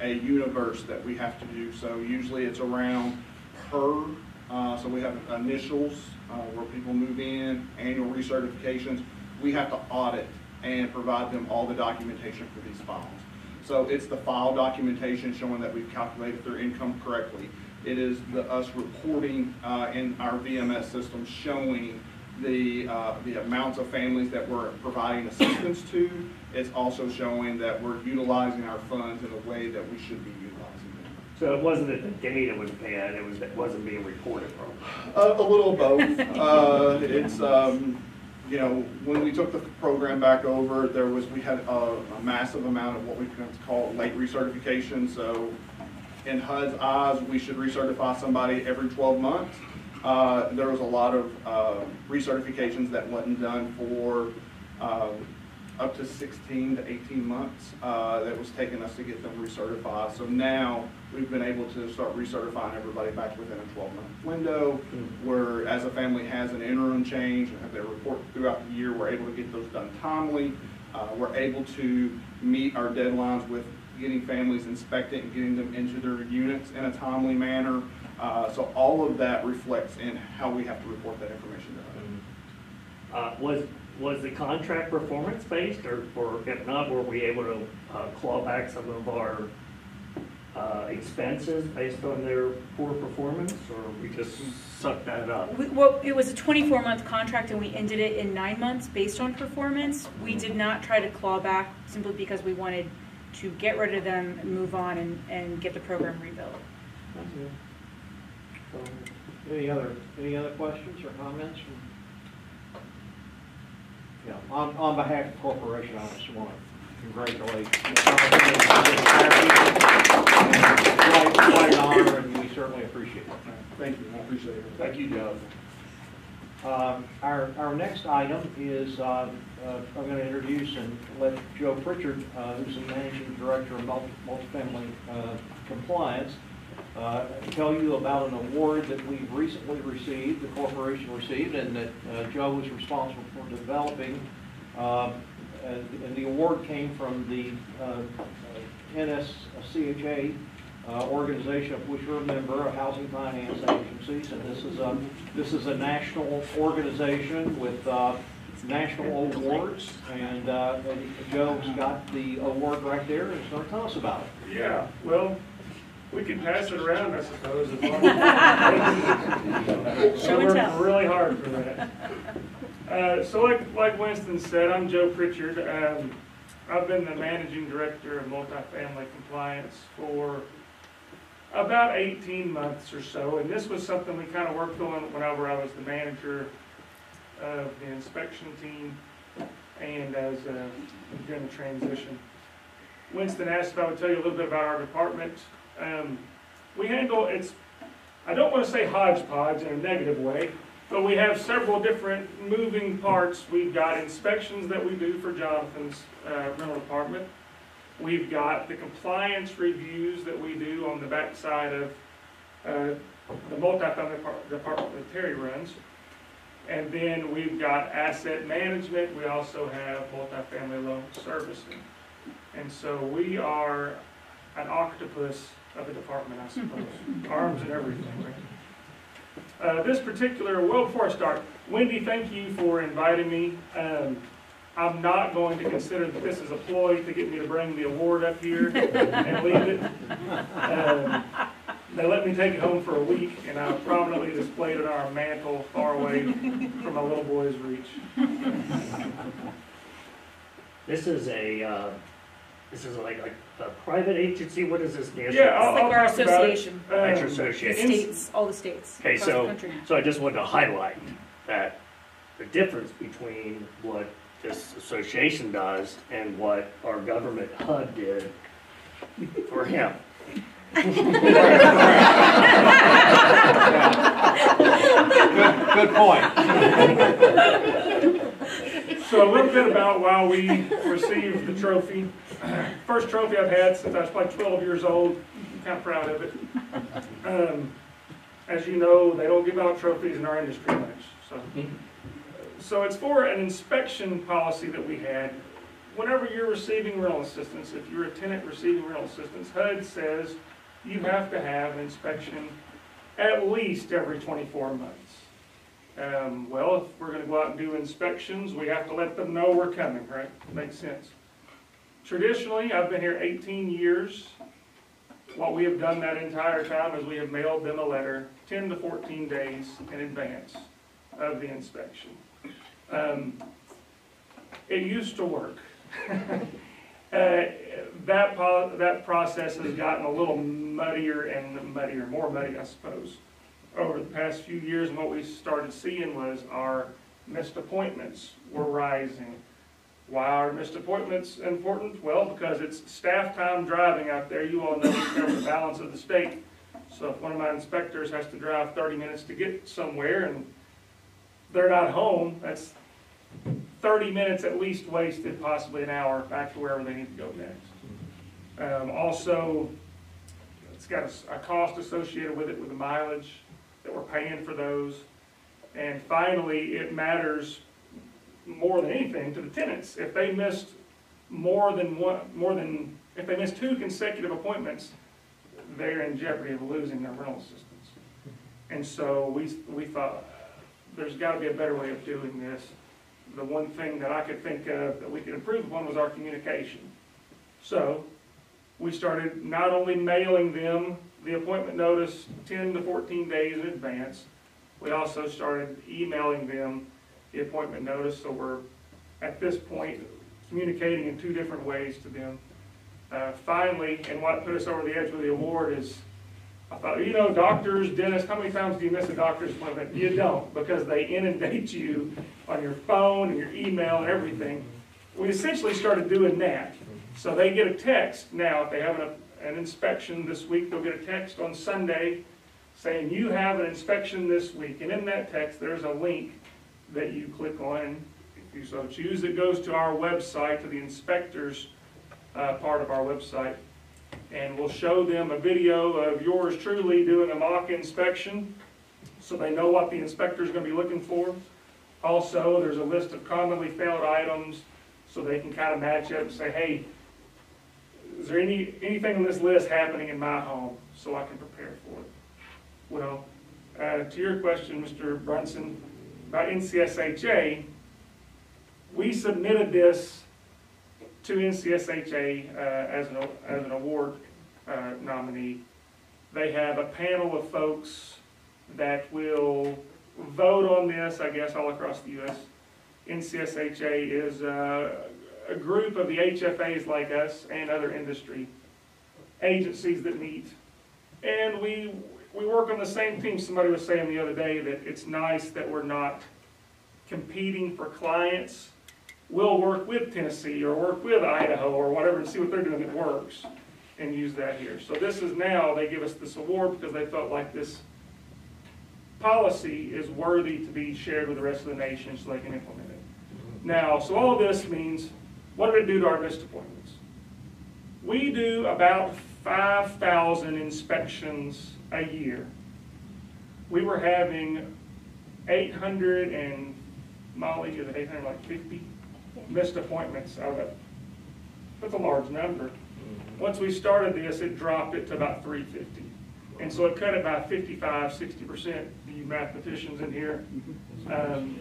a universe that we have to do. So usually it's around per, so we have initials where people move in, annual recertifications. We have to audit and provide them all the documentation for these files. So it's the file documentation showing that we've calculated their income correctly. It is us reporting in our VMS system showing the amounts of families that we're providing assistance to. It's also showing that we're utilizing our funds in a way that we should be utilizing them. So it wasn't that the data was bad, it wasn't being reported properly? A little of both. It's when we took the program back over, we had a massive amount of what we can call late recertification. So in HUD's eyes, we should recertify somebody every 12 months. There was a lot of recertifications that wasn't done for up to 16 to 18 months that was taking us to get them recertified. So now we've been able to start recertifying everybody back within a 12-month window, where as a family has an interim change and they report throughout the year, we're able to get those done timely. We're able to meet our deadlines with getting families inspected and getting them into their units in a timely manner. So all of that reflects in how we have to report that information to HUD. Was the contract performance based, or if not, were we able to claw back some of our expenses based on their poor performance, or we just sucked that up? It was a 24-month contract, and we ended it in 9 months based on performance. We did not try to claw back simply because we wanted to get rid of them, move on, and get the program rebuilt. Any other questions or comments? Yeah, on behalf of the corporation, I just want to congratulate quite an honor, and we certainly appreciate it. Thank you, I appreciate it. Thank you, Joe. Our next item is, I'm going to introduce and let Joe Pritchard, who's the Managing Director of Multifamily Compliance, tell you about an award that we've recently received, the corporation received, and that Joe was responsible for developing. And the award came from the NSCHA organization of which we're a member, a housing finance agencies, and this is a national organization with national awards, and Joe's got the award right there, and he's going to tell us about it. Yeah, well, we can pass it around, I suppose, as long as Show we and work tell. really hard for that. So like Winston said, I'm Joe Pritchard. I've been the Managing Director of Multifamily Compliance for about 18 months or so, and this was something we kind of worked on whenever I was the manager of the inspection team and as during the transition. Winston asked if I would tell you a little bit about our department. We handle, I don't want to say hodgepodge in a negative way, but we have several different moving parts. We've got inspections that we do for Jonathan's rental department. We've got the compliance reviews that we do on the backside of the multifamily department that Terry runs. And then we've got asset management. We also have multifamily loan servicing. And so we are an octopus of a department, I suppose. Arms and everything, right? This particular, well, before I start, Wendy, thank you for inviting me. I'm not going to consider that this is a ploy to get me to bring the award up here and leave it. They let me take it home for a week, and I prominently displayed it on our mantle far away from my little boy's reach. This is like a private agency. What is this? Yeah, It's like our association. That's your The association. states, all the states Okay, across the so country. I just wanted to highlight that the difference between what this association does and what our government HUD did for him. Good point. So a little bit about why we received the trophy. First trophy I've had since I was probably 12 years old. I'm kind of proud of it. As you know, they don't give out trophies in our industry much. So it's for an inspection policy that we had. Whenever you're receiving rental assistance, if you're a tenant receiving rental assistance, HUD says you have to have an inspection at least every 24 months. Well, if we're going to go out and do inspections, we have to let them know we're coming, right? Makes sense. Traditionally, I've been here 18 years. What we have done that entire time is we have mailed them a letter 10 to 14 days in advance of the inspection. It used to work. That process has gotten a little muddier and muddier, more muddy, I suppose, over the past few years. And what we started seeing was our missed appointments were rising. Why are missed appointments important? Well, because it's staff time driving out there. You all know we cover the balance of the state. So if one of my inspectors has to drive 30 minutes to get somewhere and they're not home, that's 30 minutes at least wasted, possibly an hour back to wherever they need to go next. Also, it's got a cost associated with it with the mileage that we're paying for those. And finally, it matters more than anything to the tenants. If they missed if they missed 2 consecutive appointments, they're in jeopardy of losing their rental assistance. And so we thought there's got to be a better way of doing this. The one thing that I could think of that we could improve upon was our communication. So we started not only mailing them the appointment notice 10 to 14 days in advance, we also started emailing them the appointment notice. So we're, at this point, communicating in 2 different ways to them. Finally, and what put us over the edge with the award is I thought, you know, doctors, dentists, how many times do you miss a doctor's appointment? You don't, because they inundate you on your phone and your email and everything. We essentially started doing that. So they get a text now, if they have an inspection this week, they'll get a text on Sunday saying, you have an inspection this week. And in that text, there's a link that you click on. If you so choose, it goes to our website, to the inspectors part of our website. And we'll show them a video of yours truly doing a mock inspection so they know what the inspector is going to be looking for. Also, there's a list of commonly failed items so they can kind of match up and say, hey, is there anything on this list happening in my home so I can prepare for it? Well, to your question, Mr. Brunson, about NCSHA, we submitted this to NCSHA as an award nominee. They have a panel of folks that will vote on this, I guess, all across the U.S. NCSHA is a group of the HFAs like us and other industry agencies that meet. And we work on the same team. Somebody was saying the other day that it's nice that we're not competing for clients. We'll work with Tennessee or work with Idaho or whatever and see what they're doing that works and use that here. So this is now, they give us this award because they felt like this policy is worthy to be shared with the rest of the nation so they can implement it. Now, so all this means, what did it do to our missed appointments? We do about 5,000 inspections a year. We were having 800 and, Molly, is it 850 missed appointments out of it. That's a large number. Once we started this, it dropped it to about 350. And so it cut it by 55, 60%, you mathematicians in here.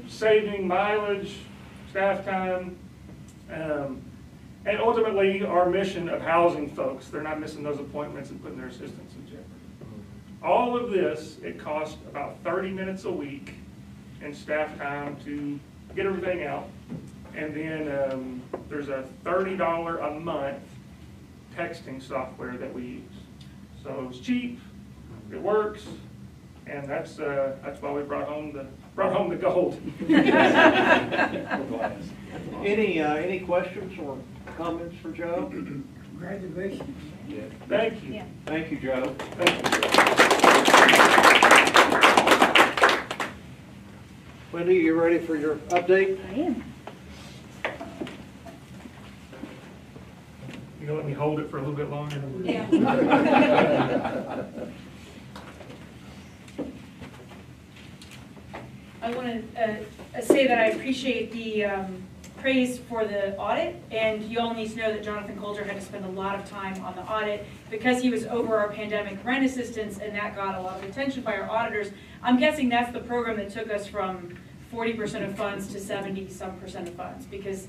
Saving mileage, staff time, and ultimately our mission of housing folks. They're not missing those appointments and putting their assistants in jeopardy. All of this, it cost about 30 minutes a week in staff time to get everything out. And then there's a $30 a month texting software that we use. So it's cheap, it works, and that's why we brought home the gold. Any questions or comments for Joe? Congratulations. Yeah. Thank you. Yeah. Thank you, Joe. Thank you. Wendy, you ready for your update? I am. You gonna let me hold it for a little bit longer? Yeah. I want to say that I appreciate the praise for the audit, and you all need to know that Jonathan Coulter had to spend a lot of time on the audit because he was over our pandemic rent assistance, and that got a lot of attention by our auditors. I'm guessing that's the program that took us from 40% of funds to 70-some% of funds, because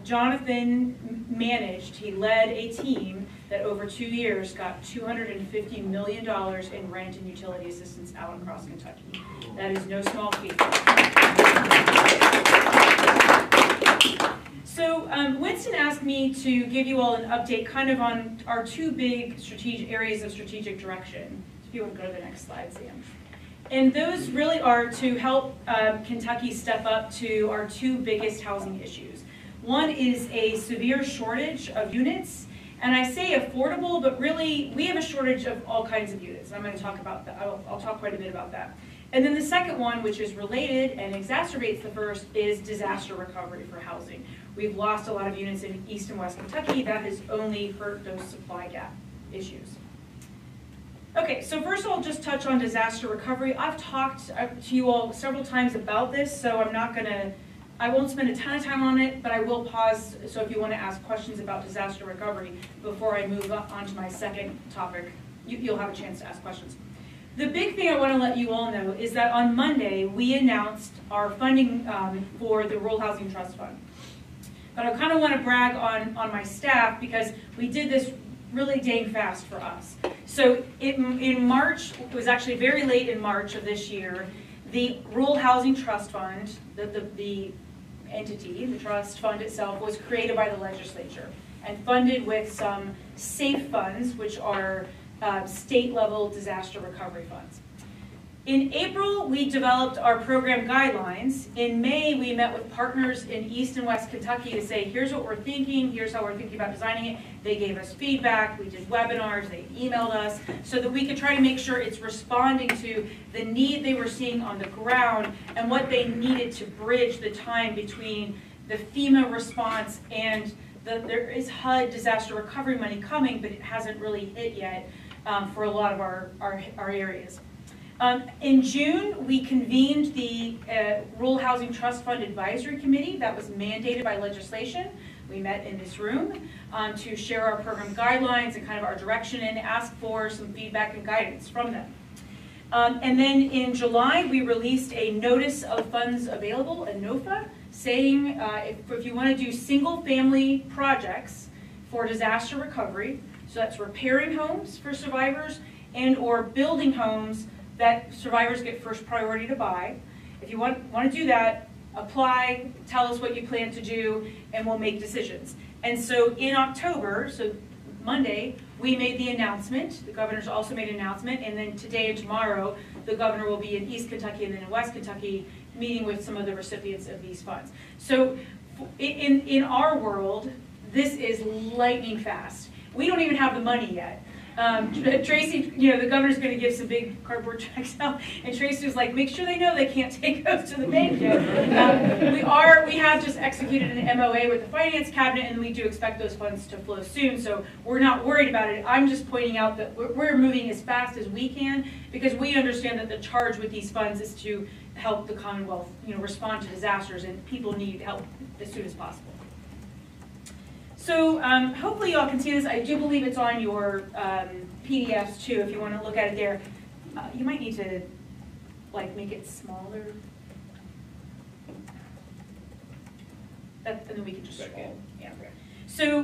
Jonathan managed, he led a team that over 2 years got $250 million in rent and utility assistance out across Kentucky. That is no small feat. So Winston asked me to give you all an update kind of on our two big strategic areas of strategic direction. If you want to go to the next slide, Sam. And those really are to help Kentucky step up to our two biggest housing issues. One is a severe shortage of units, and I say affordable, but really we have a shortage of all kinds of units. I'm going to talk about that. I'll talk quite a bit about that. And then the second one, which is related and exacerbates the first, is disaster recovery for housing. We've lost a lot of units in East and West Kentucky. That has only hurt those supply gap issues. Okay, so first I'll just touch on disaster recovery. I've talked to you all several times about this, so I won't spend a ton of time on it, but I will pause, so if you want to ask questions about disaster recovery before I move on to my second topic, you'll have a chance to ask questions. The big thing I want to let you all know is that on Monday, we announced our funding for the Rural Housing Trust Fund. But I kind of want to brag on my staff because we did this really dang fast for us. So in March, it was actually very late in March of this year, the Rural Housing Trust Fund, the entity, the trust fund itself, was created by the legislature and funded with some SAFE funds, which are state-level disaster recovery funds. In April, we developed our program guidelines. In May, we met with partners in East and West Kentucky to say, here's what we're thinking, here's how we're thinking about designing it. They gave us feedback, we did webinars, they emailed us, so that we could try to make sure it's responding to the need they were seeing on the ground and what they needed to bridge the time between the FEMA response and there is HUD disaster recovery money coming, but it hasn't really hit yet for a lot of our areas. In June, we convened the Rural Housing Trust Fund Advisory Committee that was mandated by legislation. We met in this room to share our program guidelines and kind of our direction and ask for some feedback and guidance from them. And then in July, we released a Notice of Funds Available, a NOFA, saying if you want to do single-family projects for disaster recovery, so that's repairing homes for survivors and or building homes that survivors get first priority to buy. If you want to do that, apply, tell us what you plan to do, and we'll make decisions. And so in October, so Monday, we made the announcement. The governor's also made an announcement, and then today and tomorrow, the governor will be in East Kentucky and then in West Kentucky meeting with some of the recipients of these funds. So in our world, this is lightning fast. We don't even have the money yet. Tracy, the governor's going to give some big cardboard checks out, and Tracy was like, make sure they know they can't take those to the bank yet. We have just executed an MOA with the finance cabinet, and we do expect those funds to flow soon, so we're not worried about it. I'm just pointing out that we're moving as fast as we can, because we understand that the charge with these funds is to help the Commonwealth, respond to disasters, and people need help as soon as possible. So hopefully y'all can see this. I do believe it's on your PDFs too, if you want to look at it there. You might need to make it smaller. And then we can just scroll. Yeah. So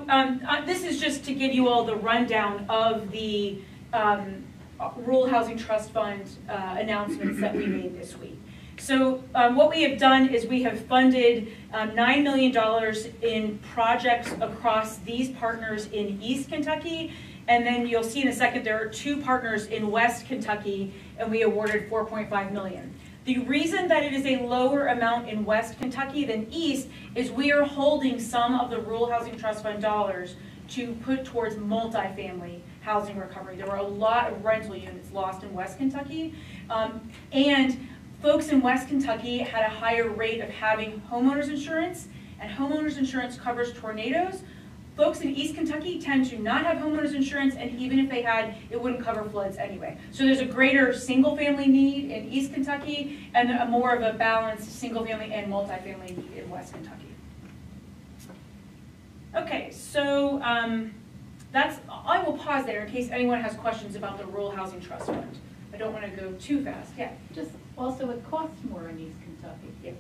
this is just to give you all the rundown of the Rural Housing Trust Fund announcements that we made this week. So what we have done is we have funded $9 million in projects across these partners in East Kentucky, and then you'll see in a second there are 2 partners in West Kentucky, and we awarded $4.5 million. The reason that it is a lower amount in West Kentucky than East is we are holding some of the Rural Housing Trust Fund dollars to put towards multifamily housing recovery. There were a lot of rental units lost in West Kentucky, and folks in West Kentucky had a higher rate of having homeowners insurance, and homeowners insurance covers tornadoes. Folks in East Kentucky tend to not have homeowners insurance, and even if they had, it wouldn't cover floods anyway. So there's a greater single-family need in East Kentucky, and a more of a balanced single-family and multifamily need in West Kentucky. Okay, so I will pause there in case anyone has questions about the Rural Housing Trust Fund. I don't want to go too fast. Yeah. Just also, it costs more in East Kentucky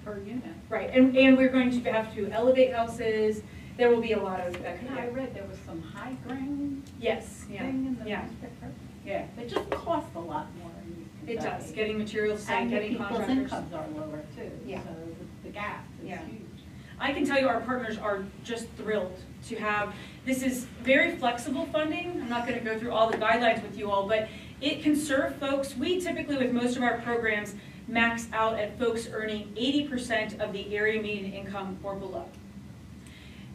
per unit. Right, and we're going to have to elevate houses. There will be a lot of that. I read there was some high grain thing in the newspaper. Yeah, it just costs a lot more in East Kentucky. It does. Getting materials, and getting contractors. contractors. People's incomes are lower too. Yeah. So the gap is huge. I can tell you our partners are just thrilled to have, this is very flexible funding. I'm not going to go through all the guidelines with you all, but it can serve folks. We typically, with most of our programs, max out at folks earning 80% of the area median income or below.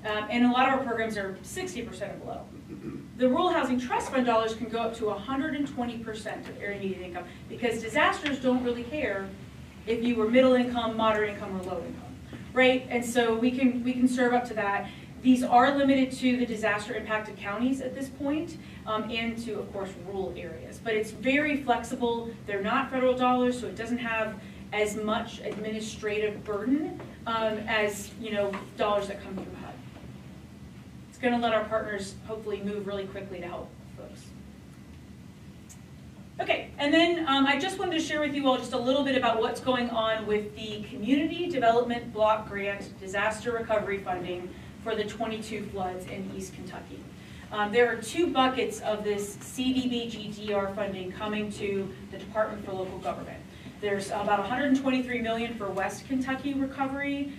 And a lot of our programs are 60% or below. The Rural Housing Trust Fund dollars can go up to 120% of area median income, because disasters don't really care if you were middle income, moderate income, or low income, right? And so we can serve up to that. These are limited to the disaster impacted counties at this point, and to, of course, rural areas. But it's very flexible. They're not federal dollars, so it doesn't have as much administrative burden as dollars that come through HUD. It's going to let our partners hopefully move really quickly to help folks. Okay, and then I just wanted to share with you all just a little bit about what's going on with the Community Development Block Grant Disaster Recovery Funding for the 22 floods in East Kentucky. There are 2 buckets of this CDBG-DR funding coming to the Department for Local Government. There's about $123 million for West Kentucky recovery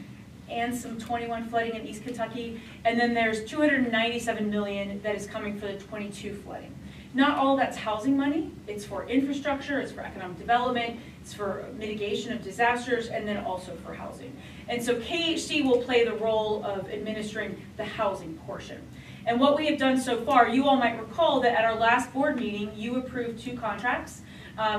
and some 21 flooding in East Kentucky, and then there's $297 million that is coming for the 22 flooding. not all that's housing money. It's for infrastructure, it's for economic development, it's for mitigation of disasters, and then also for housing. And so KHC will play the role of administering the housing portion. And what we have done so far, you all might recall that at our last board meeting, you approved 2 contracts.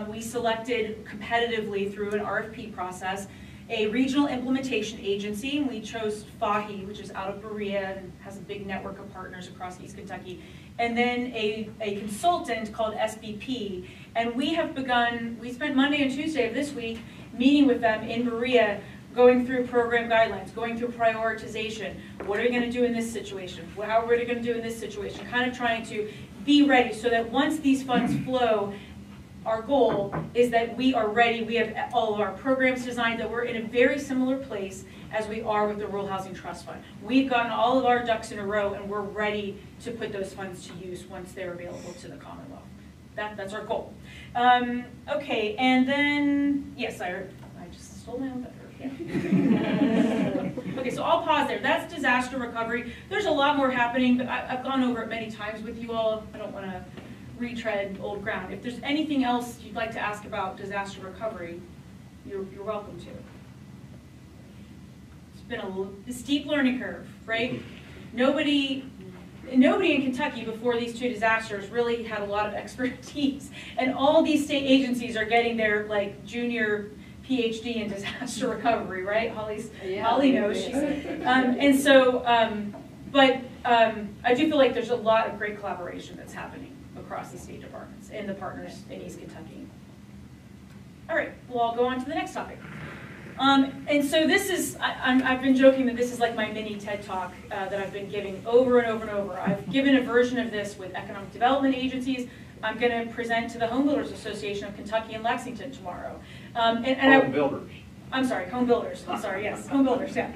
We selected competitively through an RFP process a regional implementation agency, and we chose FAHI, which is out of Berea and has a big network of partners across East Kentucky, and then a consultant called SBP. And we spent Monday and Tuesday of this week meeting with them in Berea, going through program guidelines, going through prioritization. What are we going to do in this situation? How are we going to do in this situation? Kind of trying to be ready so that once these funds flow, our goal is that we are ready. We have all of our programs designed, that we're in a very similar place as we are with the Rural Housing Trust Fund. We've gotten all of our ducks in a row, and we're ready to put those funds to use once they're available to the Commonwealth. That's our goal. Okay, and then, yes, I just stole my own thunder. Yeah. Okay, so I'll pause there. That's disaster recovery. There's a lot more happening, but I've gone over it many times with you all. I don't want to retread old ground. If there's anything else you'd like to ask about disaster recovery, you're welcome to. It's been a steep learning curve, right? Nobody in Kentucky before these 2 disasters really had a lot of expertise, and all these state agencies are getting their like junior PhD in disaster recovery, right? Holly knows. And so, but I do feel like there's a lot of great collaboration that's happening across the state departments and the partners in East Kentucky. All right, well, I'll go on to the next topic. And so this is, I've been joking that this is like my mini TED Talk that I've been giving over and over and over. I've given a version of this with economic development agencies. I'm going to present to the Home Builders Association of Kentucky and Lexington tomorrow. Home builders. I'm sorry, home builders. I'm sorry, yes, home builders, yeah.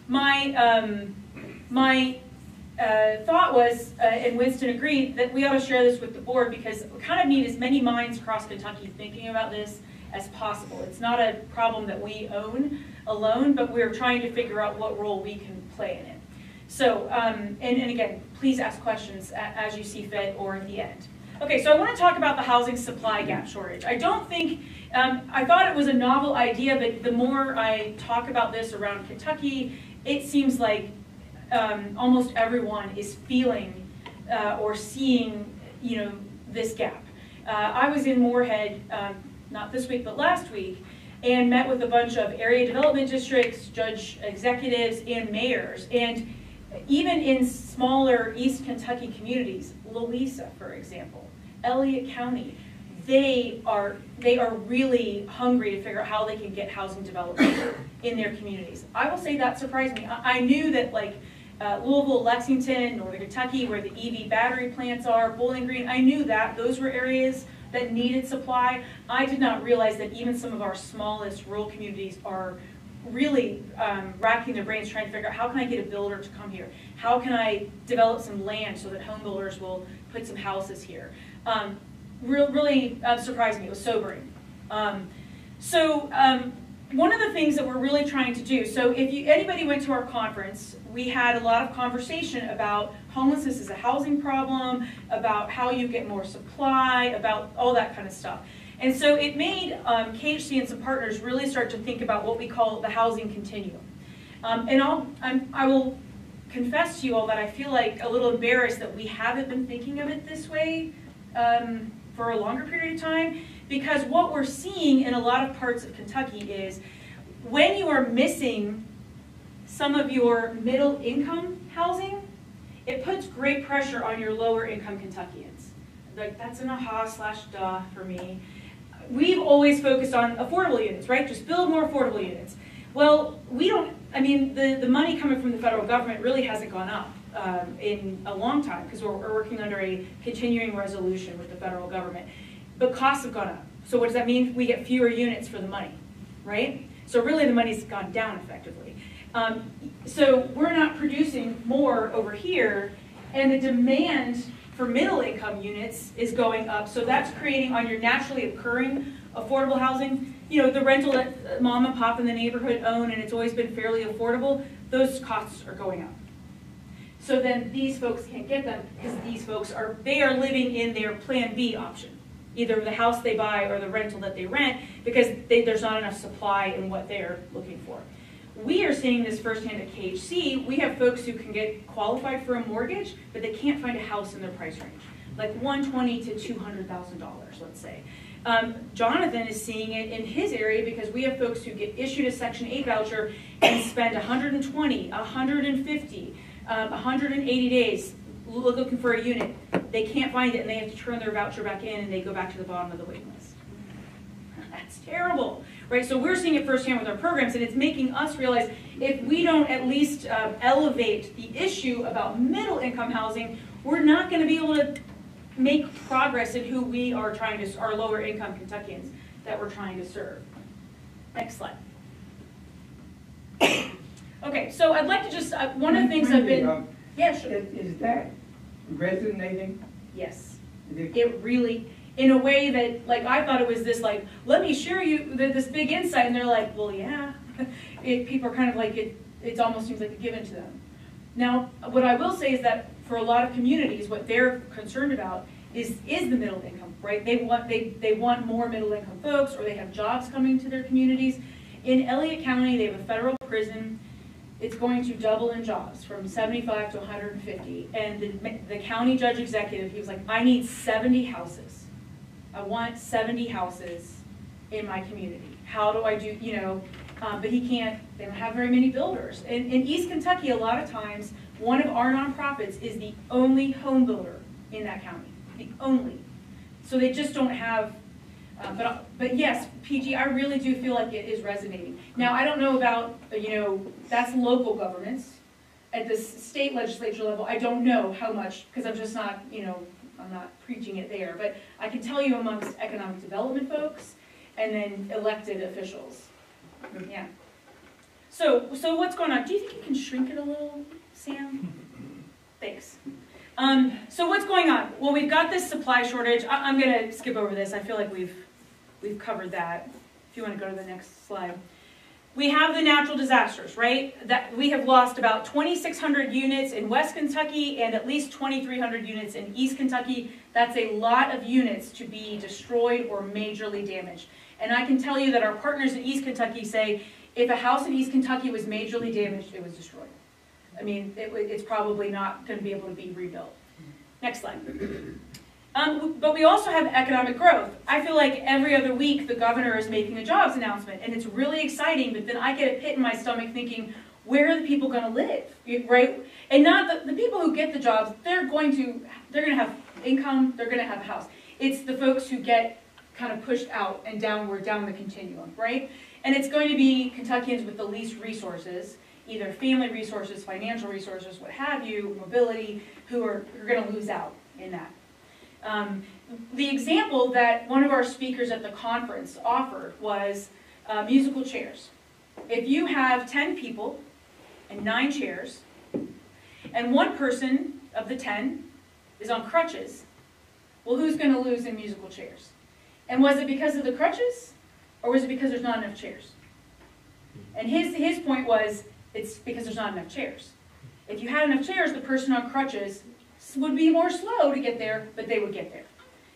My thought was, and Winston agreed, that we ought to share this with the board because we kind of need as many minds across Kentucky thinking about this as possible. It's not a problem that we own alone, but we're trying to figure out what role we can play in it. So, and again, please ask questions as you see fit or at the end. Okay, so I want to talk about the housing supply gap shortage. I don't think, I thought it was a novel idea, but the more I talk about this around Kentucky, it seems like almost everyone is feeling or seeing, this gap. I was in Moorhead, not this week, but last week, and met with a bunch of area development districts, judge executives, and mayors. And even in smaller East Kentucky communities, Louisa, for example, Elliott County, they are really hungry to figure out how they can get housing development in their communities. I will say that surprised me. I knew that Louisville, Lexington, Northern Kentucky, where the EV battery plants are, Bowling Green, I knew that those were areas that needed supply. I did not realize that even some of our smallest rural communities are really racking their brains trying to figure out how can I get a builder to come here? How can I develop some land so that home builders will put some houses here? Really surprised me. It was sobering. One of the things that we're really trying to do, so if anybody went to our conference, we had a lot of conversation about homelessness as a housing problem, about how you get more supply, about all that kind of stuff. And so it made KHC and some partners really start to think about what we call the housing continuum. I will confess to you all that I feel like a little embarrassed that we haven't been thinking of it this way for a longer period of time, because what we're seeing in a lot of parts of Kentucky is when you are missing some of your middle income housing, it puts great pressure on your lower income Kentuckians. Like, that's an aha/duh for me. We've always focused on affordable units, right? Just build more affordable units. Well, the money coming from the federal government really hasn't gone up in a long time because we're working under a continuing resolution with the federal government. But costs have gone up. So what does that mean? We get fewer units for the money, right? So really the money's gone down effectively. So we're not producing more over here, and the demand for middle income units is going up. So that's creating on your naturally occurring affordable housing, the rental that mom and pop in the neighborhood own and it's always been fairly affordable, those costs are going up. So then these folks can't get them because these folks are living in their Plan B option, either the house they buy or the rental that they rent, because there's not enough supply in what they're looking for. We are seeing this firsthand at KHC. We have folks who can get qualified for a mortgage, but they can't find a house in their price range, like $120,000 to $200,000, let's say. Jonathan is seeing it in his area because we have folks who get issued a Section 8 voucher and spend 120, 150, 180 days looking for a unit. They can't find it and they have to turn their voucher back in and they go back to the bottom of the waiting list. That's terrible, right? So we're seeing it firsthand with our programs, and it's making us realize if we don't at least elevate the issue about middle income housing, we're not going to be able to make progress in who we are trying to, our lower income Kentuckians that we're trying to serve. Next slide. Okay, so I'd like to just, one of the things I've been, yeah, sure. Is that resonating? Yes, it really, in a way that, like, I thought it was this, like, let me share you this big insight, and they're like, well, yeah. People are kind of like, it almost seems like a given to them. Now, what I will say is that for a lot of communities, what they're concerned about is the middle income, right? They want more middle income folks, or they have jobs coming to their communities. In Elliott County, they have a federal prison. It's going to double in jobs from 75 to 150. And the county judge executive, he was like, I need 70 houses. I want 70 houses in my community. How do I do, you know, but he can't, they don't have very many builders. In East Kentucky, a lot of times, one of our nonprofits is the only home builder in that county, the only. So they just don't have, but yes, PG, I really do feel like it is resonating. Now, I don't know about, you know, that's local governments. At the state legislature level, I don't know how much, because I'm just not, you know, I'm not preaching it there. But I can tell you amongst economic development folks and then elected officials. Yeah. So what's going on? Do you think you can shrink it a little, Sam? Thanks. So what's going on? Well, we've got this supply shortage. I'm going to skip over this. I feel like we've covered that. If you want to go to the next slide. We have the natural disasters, right? That we have lost about 2,600 units in West Kentucky and at least 2,300 units in East Kentucky. That's a lot of units to be destroyed or majorly damaged. And I can tell you that our partners in East Kentucky say if a house in East Kentucky was majorly damaged, it was destroyed. I mean, it's probably not going to be able to be rebuilt. Next slide. But we also have economic growth. I feel like every other week the governor is making a jobs announcement, and it's really exciting, but then I get a pit in my stomach thinking, where are the people going to live, right? And not the people who get the jobs, they're going to have income, they're going to have a house. It's the folks who get kind of pushed out and downward, down the continuum, right? And it's going to be Kentuckians with the least resources, either family resources, financial resources, what have you, mobility, who are going to lose out in that. The example that one of our speakers at the conference offered was musical chairs. If you have 10 people and 9 chairs, and one person of the 10 is on crutches, well, who's going to lose in musical chairs? And was it because of the crutches, or was it because there's not enough chairs? And his point was, it's because there's not enough chairs. If you had enough chairs, the person on crutches would be more slow to get there, but they would get there.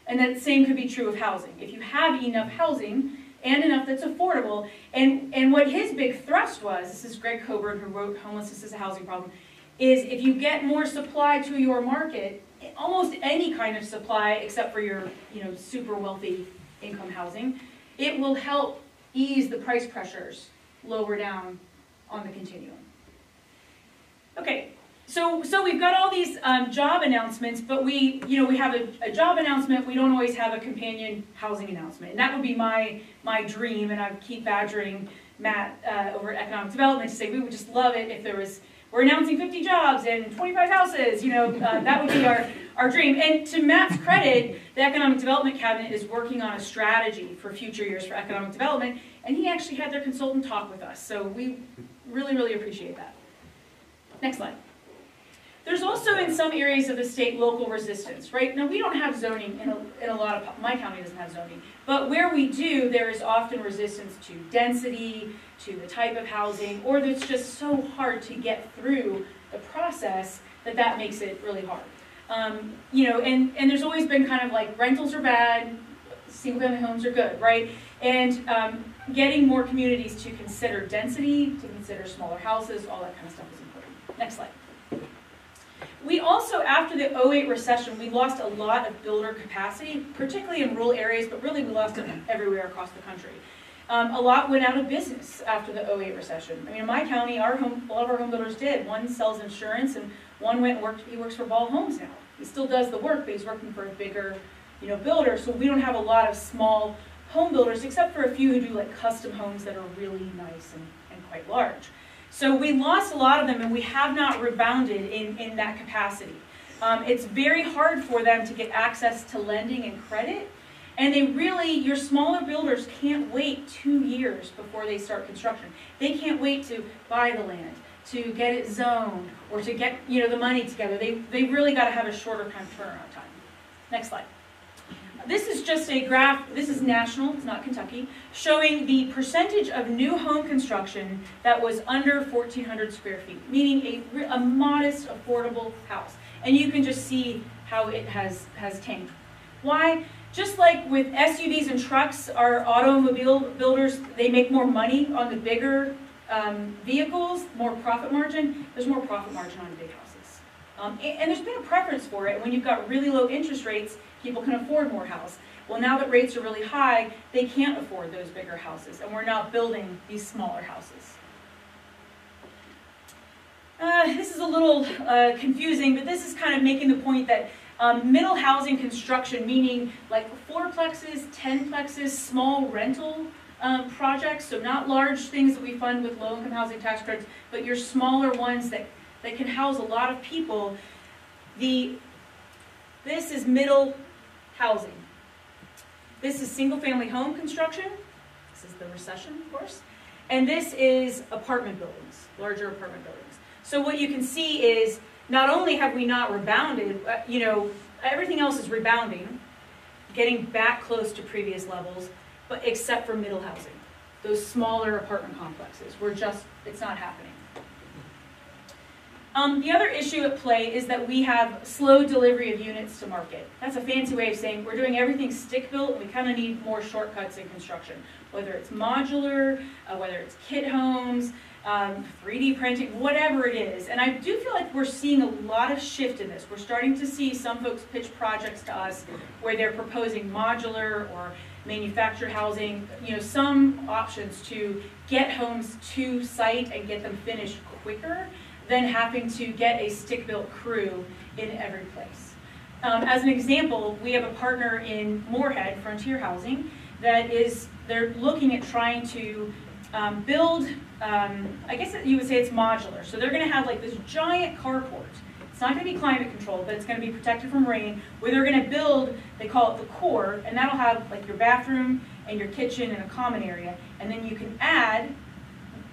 And that same could be true of housing. If you have enough housing, and enough that's affordable, and what his big thrust was, this is Greg Coburn who wrote Homelessness is a Housing Problem, is if you get more supply to your market, almost any kind of supply except for your super wealthy income housing, it will help ease the price pressures lower down on the continuum. Okay, so we've got all these job announcements, but we have a job announcement. We don't always have a companion housing announcement, and that would be my dream. And I keep badgering Matt over at Economic Development to say we would just love it if there was. We're announcing 50 jobs and 25 houses. That would be our dream. And to Matt's credit, the Economic Development Cabinet is working on a strategy for future years for economic development, and he actually had their consultant talk with us. So we really, really appreciate that. Next slide. There's also in some areas of the state local resistance, right? Now we don't have zoning in a lot of, my county doesn't have zoning, but where we do, there is often resistance to density, to the type of housing, or it's just so hard to get through the process that makes it really hard. You know, and there's always been kind of like rentals are bad, single-family homes are good, right? And getting more communities to consider density, to consider smaller houses, all that kind of stuff is important. Next slide. We also, after the 2008 recession, we lost a lot of builder capacity, particularly in rural areas, but really we lost it everywhere across the country. A lot went out of business after the 2008 recession. I mean, in my county, a lot of our home builders did. One sells insurance, and one went and worked, he works for Ball Homes now. He still does the work, but he's working for a bigger, you know, builder. So we don't have a lot of small home builders, except for a few who do like custom homes that are really nice and quite large. So we lost a lot of them, and we have not rebounded in that capacity. It's very hard for them to get access to lending and credit, and they really, your smaller builders can't wait 2 years before they start construction. They can't wait to buy the land, to get it zoned, or to get, you know, the money together. They really got to have a shorter kind of turnaround time. Next slide. This is just a graph, this is national, it's not Kentucky, showing the percentage of new home construction that was under 1,400 square feet, meaning a modest, affordable house. And you can just see how it has tanked. Why? Just like with SUVs and trucks, our automobile builders, they make more money on the bigger vehicles, more profit margin. There's more profit margin on big houses. And there's been a preference for it. When you've got really low interest rates, people can afford more house. Well, now that rates are really high, they can't afford those bigger houses, and we're not building these smaller houses. This is a little confusing, but this is kind of making the point that middle housing construction, meaning like fourplexes, 10plexes, small rental projects, so not large things that we fund with low-income housing tax credits, but your smaller ones that can house a lot of people. This is middle housing. This is single-family home construction. This is the recession, of course. And this is apartment buildings, larger apartment buildings. So what you can see is not only have we not rebounded, you know, everything else is rebounding, getting back close to previous levels, but except for middle housing. Those smaller apartment complexes, it's not happening. The other issue at play is that we have slow delivery of units to market. That's a fancy way of saying we're doing everything stick-built, and we kind of need more shortcuts in construction, whether it's modular, whether it's kit homes, 3D printing, whatever it is. And I do feel like we're seeing a lot of shift in this. We're starting to see some folks pitch projects to us where they're proposing modular or manufactured housing, you know, some options to get homes to site and get them finished quicker than having to get a stick-built crew in every place. As an example, we have a partner in Moorhead, Frontier Housing, they're looking at trying to build, I guess you would say it's modular. So they're gonna have like this giant carport. It's not gonna be climate controlled, but it's gonna be protected from rain, where they're gonna build, they call it the core, and that'll have like your bathroom and your kitchen and a common area, and then you can add,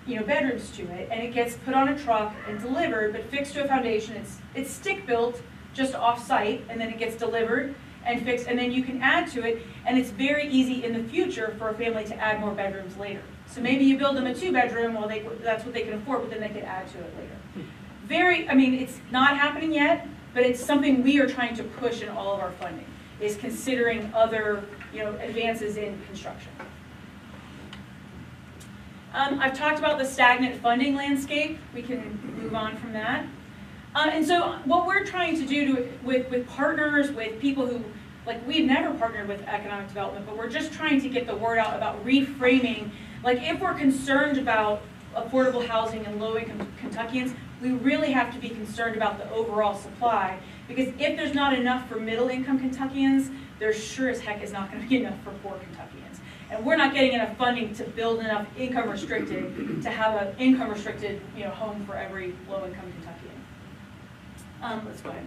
you know, bedrooms to it, and it gets put on a truck and delivered, but fixed to a foundation. It's stick-built, just off-site, and then it gets delivered and fixed, and then you can add to it, and it's very easy in the future for a family to add more bedrooms later. So maybe you build them a 2-bedroom, well, that's what they can afford, but then they could add to it later. I mean, it's not happening yet, but it's something we are trying to push in all of our funding, is considering other, you know, advances in construction. I've talked about the stagnant funding landscape. We can move on from that. And so what we're trying to do with partners, with people who, like, we've never partnered with economic development, but we're just trying to get the word out about reframing. Like, if we're concerned about affordable housing and low-income Kentuckians, we really have to be concerned about the overall supply, because if there's not enough for middle-income Kentuckians, there sure as heck is not going to be enough for poor Kentuckians. And we're not getting enough funding to build enough income restricted to have an income restricted, you know, home for every low-income Kentuckian. Let's go ahead.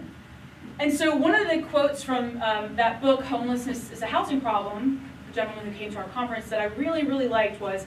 And so one of the quotes from that book, Homelessness is a Housing Problem, the gentleman who came to our conference, that I really, really liked was,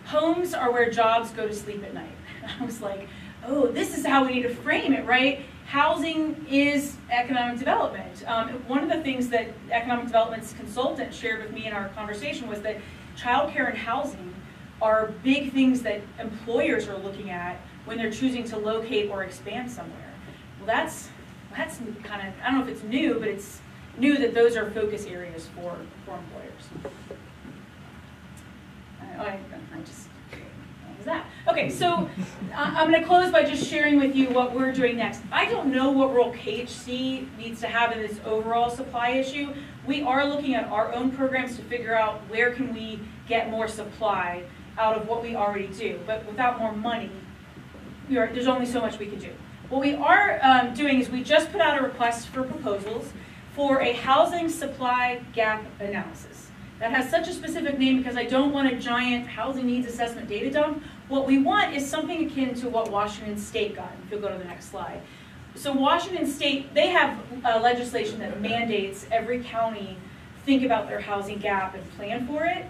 homes are where jobs go to sleep at night. And I was like, oh, this is how we need to frame it, right? Housing is economic development. One of the things that economic development's consultant shared with me in our conversation was that childcare and housing are big things that employers are looking at when they're choosing to locate or expand somewhere. Well, that's kind of, I don't know if it's new, but it's new that those are focus areas for employers. I just, what was that? Okay, so I'm going to close by just sharing with you what we're doing next. I don't know what role KHC needs to have in this overall supply issue. We are looking at our own programs to figure out where can we get more supply out of what we already do. But without more money, there's only so much we can do. What we are doing is we just put out a request for proposals for a housing supply gap analysis. That has such a specific name because I don't want a giant housing needs assessment data dump. What we want is something akin to what Washington State got, if you'll go to the next slide. So Washington State, they have legislation that mandates every county think about their housing gap and plan for it.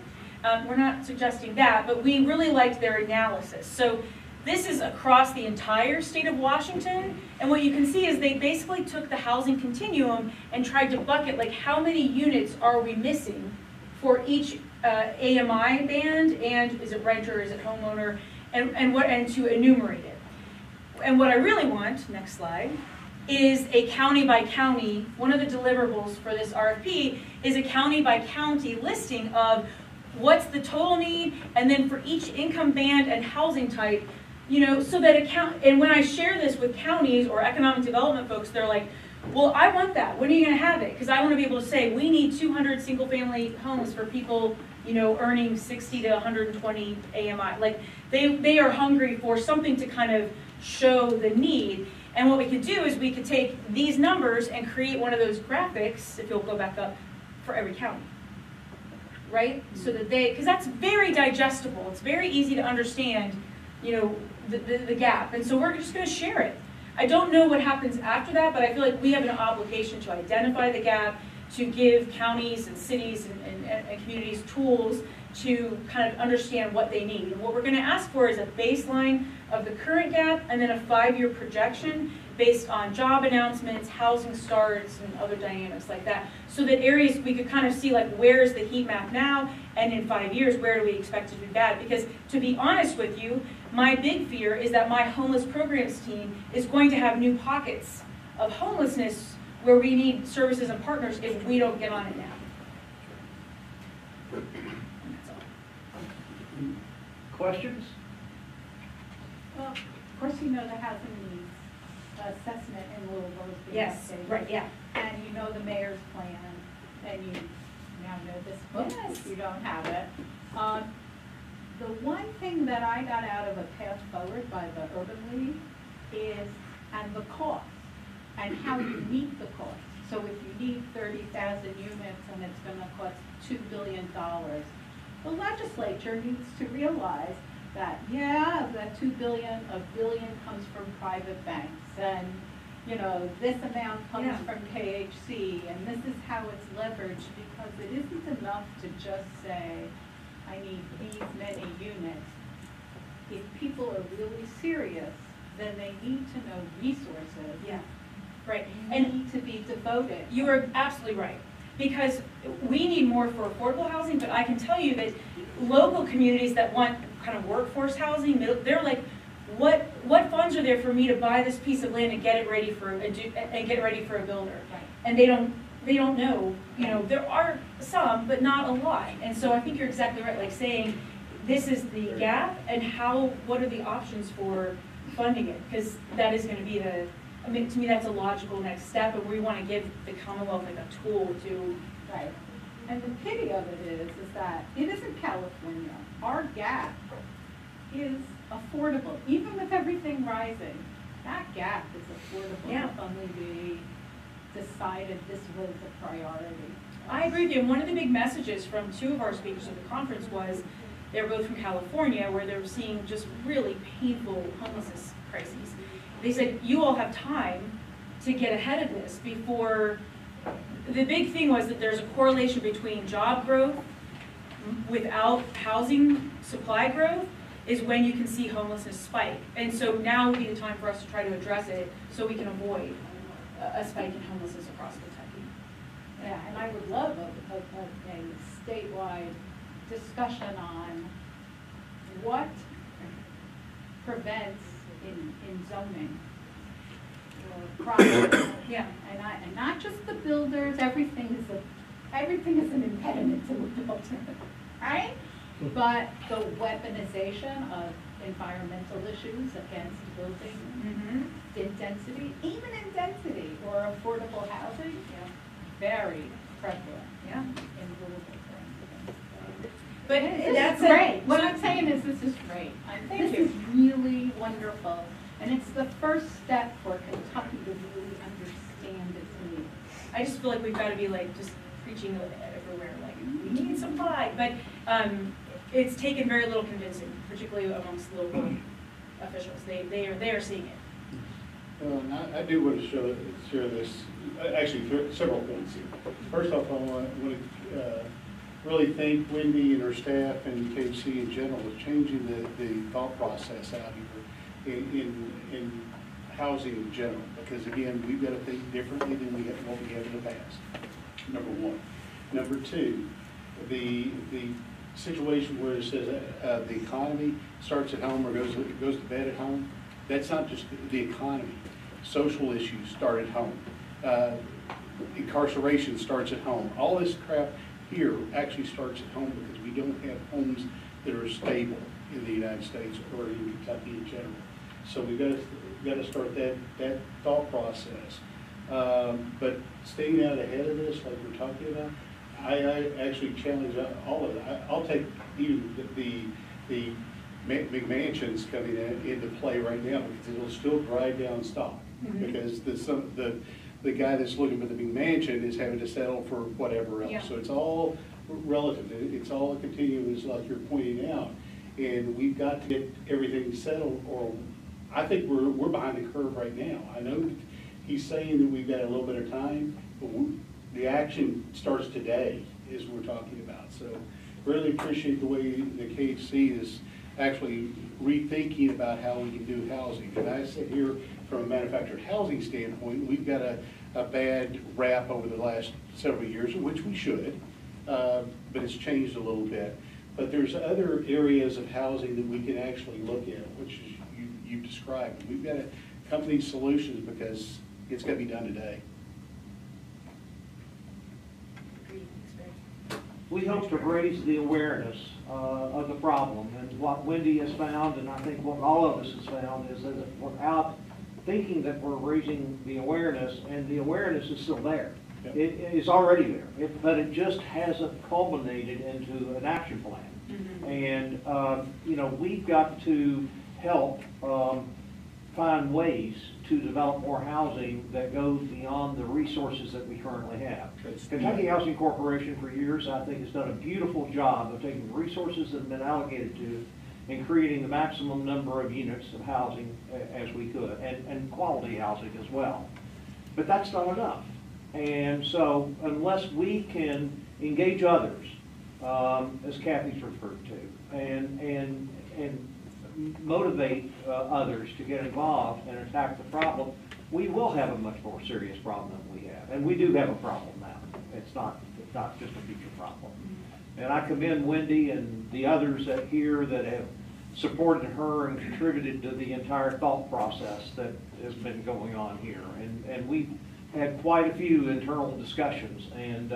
We're not suggesting that, but we really liked their analysis. So this is across the entire state of Washington, and what you can see is they basically took the housing continuum and tried to bucket, like, how many units are we missing for each AMI band, and is it renter, is it homeowner, and to enumerate it. And what I really want, next slide, is a county by county. One of the deliverables for this RFP is a county by county listing of what's the total need, and then for each income band and housing type, you know, so that and when I share this with counties or economic development folks, they're like, well, I want that. When are you going to have it? Because I want to be able to say, we need 200 single-family homes for people, you know, earning 60 to 120 AMI. Like, they are hungry for something to kind of show the need. And what we could do is we could take these numbers and create one of those graphics, if you'll go back up, for every county. Right? So that because that's very digestible. It's very easy to understand, you know, the gap. And so we're just going to share it. I don't know what happens after that, but I feel like we have an obligation to identify the gap, to give counties and cities and communities tools to kind of understand what they need. And what we're going to ask for is a baseline of the current gap and then a 5-year projection based on job announcements, housing starts, and other dynamics like that. So that areas we could kind of see, like, where is the heat map now, and in 5 years, where do we expect it to be bad? Because to be honest with you, my big fear is that my homeless programs team is going to have new pockets of homelessness where we need services and partners if we don't get on it now. That's all. Questions? Well, of course, you know the housing needs assessment in Louisville is being Yes, updated. right, yeah. And you know the mayor's plan, and you now know this book. Yes. You don't have it. The one thing that I got out of a Path Forward by the Urban League is, and the cost, and how you meet the cost. So if you need 30,000 units and it's going to cost $2 billion, the legislature needs to realize that, yeah, that $2 billion, $1 billion comes from private banks, and you know, this amount comes from KHC, and this is how it's leveraged, because it isn't enough to just say, I need these many units. If people are really serious, then they need to know resources. Yeah, right. And need to be devoted. You are absolutely right. Because we need more for affordable housing, but I can tell you that local communities that want kind of workforce housing, they're like, what funds are there for me to buy this piece of land and get it ready for a builder? Right. And they don't know. You know, there are some, but not a lot. And so I think you're exactly right. Like saying, this is the gap, and what are the options for funding it? Because that is going to be I mean, to me, that's a logical next step, and we want to give the Commonwealth like a tool to. Right. And the pity of it is that it isn't California. Our gap is affordable, even with everything rising. That gap is affordable. Yeah. If only we decided this was a priority. I agree with you. And one of the big messages from two of our speakers at the conference was they're both from California, where they're seeing just really painful homelessness crises. They said, you all have time to get ahead of this before. The big thing was that there's a correlation between job growth without housing supply growth is when you can see homelessness spike. And so now would be the time for us to try to address it so we can avoid a spike in homelessness across Kentucky. Yeah, and I would love a statewide discussion on what prevents in zoning process. Yeah. And not just the builders, everything is an impediment to a builder, right? But the weaponization of environmental issues against building density, even in density or affordable housing, very prevalent Yeah. in rural areas. But This that's is great. What I'm saying is this is great. This is really wonderful. And it's the first step for Kentucky to really understand its needs. I just feel like we've got to be like just preaching it everywhere, like we need supply. But it's taken very little convincing, particularly amongst local officials. They are seeing it. And I do want to share this, actually several points here. First off, I want to really thank Wendy and her staff and KHC in general for changing the thought process out here in housing in general. Because again, we've got to think differently than what we have in the past, number one. Number two, the situation where it says the economy starts at home or goes to bed at home, that's not just the economy. Social issues start at home. Incarceration starts at home. All this crap here actually starts at home because we don't have homes that are stable in the United States or in Kentucky in general. So we've got to start that thought process. But staying out ahead of this, like we're talking about, I actually challenge all of it. I'll take even the McMansions coming into play right now because it'll still drive down stock. Because the guy that's looking for the McMansion is having to settle for whatever else. Yeah. So it's all relative. It's all continuous, like you're pointing out. And we've got to get everything settled, or I think we're behind the curve right now. I know he's saying that we've got a little bit of time, but the action starts today, is what we're talking about. So really appreciate the way the KHC is actually rethinking about how we can do housing. And I sit here from a manufactured housing standpoint, we've got a bad rap over the last several years, which we should, but it's changed a little bit. But there's other areas of housing that we can actually look at, which is you've described. We've got to come to these solutions because it's got to be done today. We hope to raise the awareness of the problem. And what Wendy has found, and I think what all of us has found, is that without thinking that we're raising the awareness, and the awareness is still there. Yep. It is already there, but it just hasn't culminated into an action plan. And, you know, we've got to help find ways to develop more housing that goes beyond the resources that we currently have. Kentucky Housing Corporation for years, I think, has done a beautiful job of taking the resources that have been allocated to and creating the maximum number of units of housing as we could, and quality housing as well. But that's not enough. And so unless we can engage others, as Kathy's referred to, and motivate others to get involved and attack the problem, we will have a much more serious problem than we have. And we do have a problem now. It's not just a future problem. And I commend Wendy and the others here that have supported her and contributed to the entire thought process that has been going on here. And we've had quite a few internal discussions and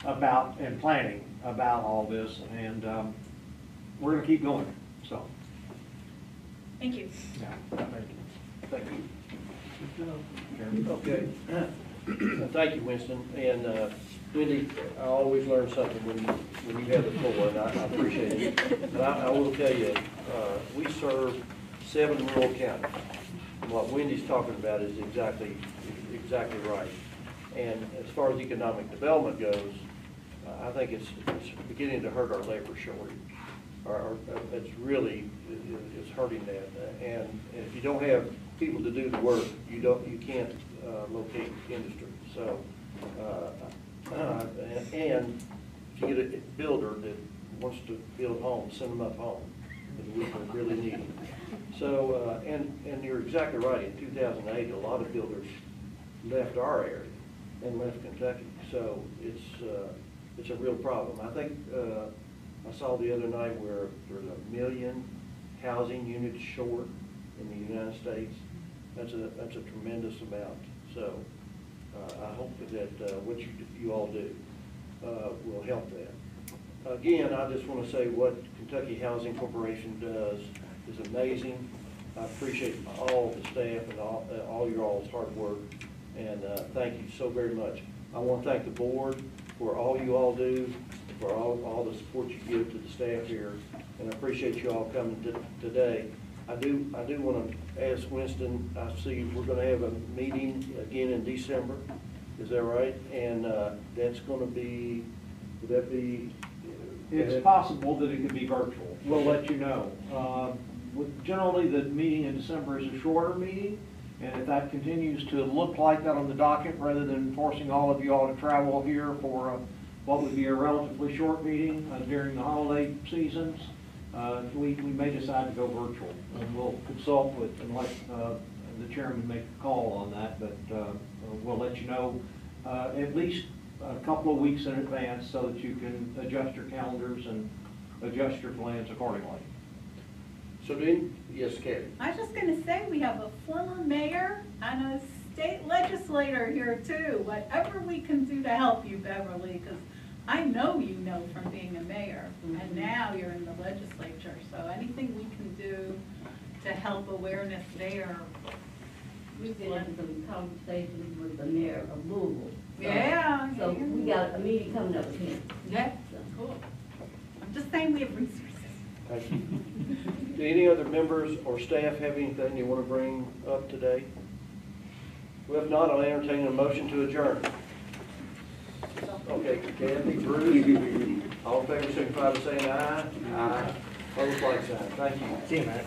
about and planning about all this, and we're going to keep going. So, Thank you. yeah, thank you. Okay. Thank you, Winston. And Wendy, I always learn something when you have the floor, and I appreciate it. But I will tell you, we serve 7 rural counties. And what Wendy's talking about is exactly right. And as far as economic development goes, I think it's beginning to hurt our labor shortage. It's really is hurting that. And if you don't have people to do the work, you can't locate industry. So, and if you get a builder that wants to build homes, send them up home, because we really need them. So, and you're exactly right. In 2008, a lot of builders left our area and left Kentucky. So it's a real problem. I think I saw the other night where there's 1 million housing units short in the United States, That's a tremendous amount. So I hope that what you all do will help that. Again, I just want to say what Kentucky Housing Corporation does is amazing. I appreciate all the staff and all your all's hard work, and thank you so very much. I want to thank the board for all you all do, for all the support you give to the staff here, and I appreciate you all coming today. I do want to ask Winston, I see we're going to have a meeting again in December, is that right? And that's going to be, would that be? It's possible that it could be virtual. We'll let you know. Generally, the meeting in December is a shorter meeting, and if that continues to look like that on the docket, rather than forcing all of you all to travel here for what would be a relatively short meeting during the holiday seasons, we may decide to go virtual. And we'll consult with and let the chairman make a call on that, but we'll let you know at least a couple of weeks in advance so that you can adjust your calendars and adjust your plans accordingly. So Dean, yes, Kathy. I was just gonna say, we have a former mayor and a state legislator here too. Whatever we can do to help you, Beverly, because I know you know from being a mayor, and now you're in the legislature. So anything we can do to help awareness there. We've been in some conversations with the mayor of Louisville. Yeah. So we got a meeting coming up with him. Yeah, cool. I'm just saying we have resources. Thank you. Do any other members or staff have anything you want to bring up today? Well, if not, I'll entertain a motion to adjourn. Okay, Kathy, Bruce, all in favor, signify by saying aye. Aye. Opposed, like sign. Thank you. See you, Matt.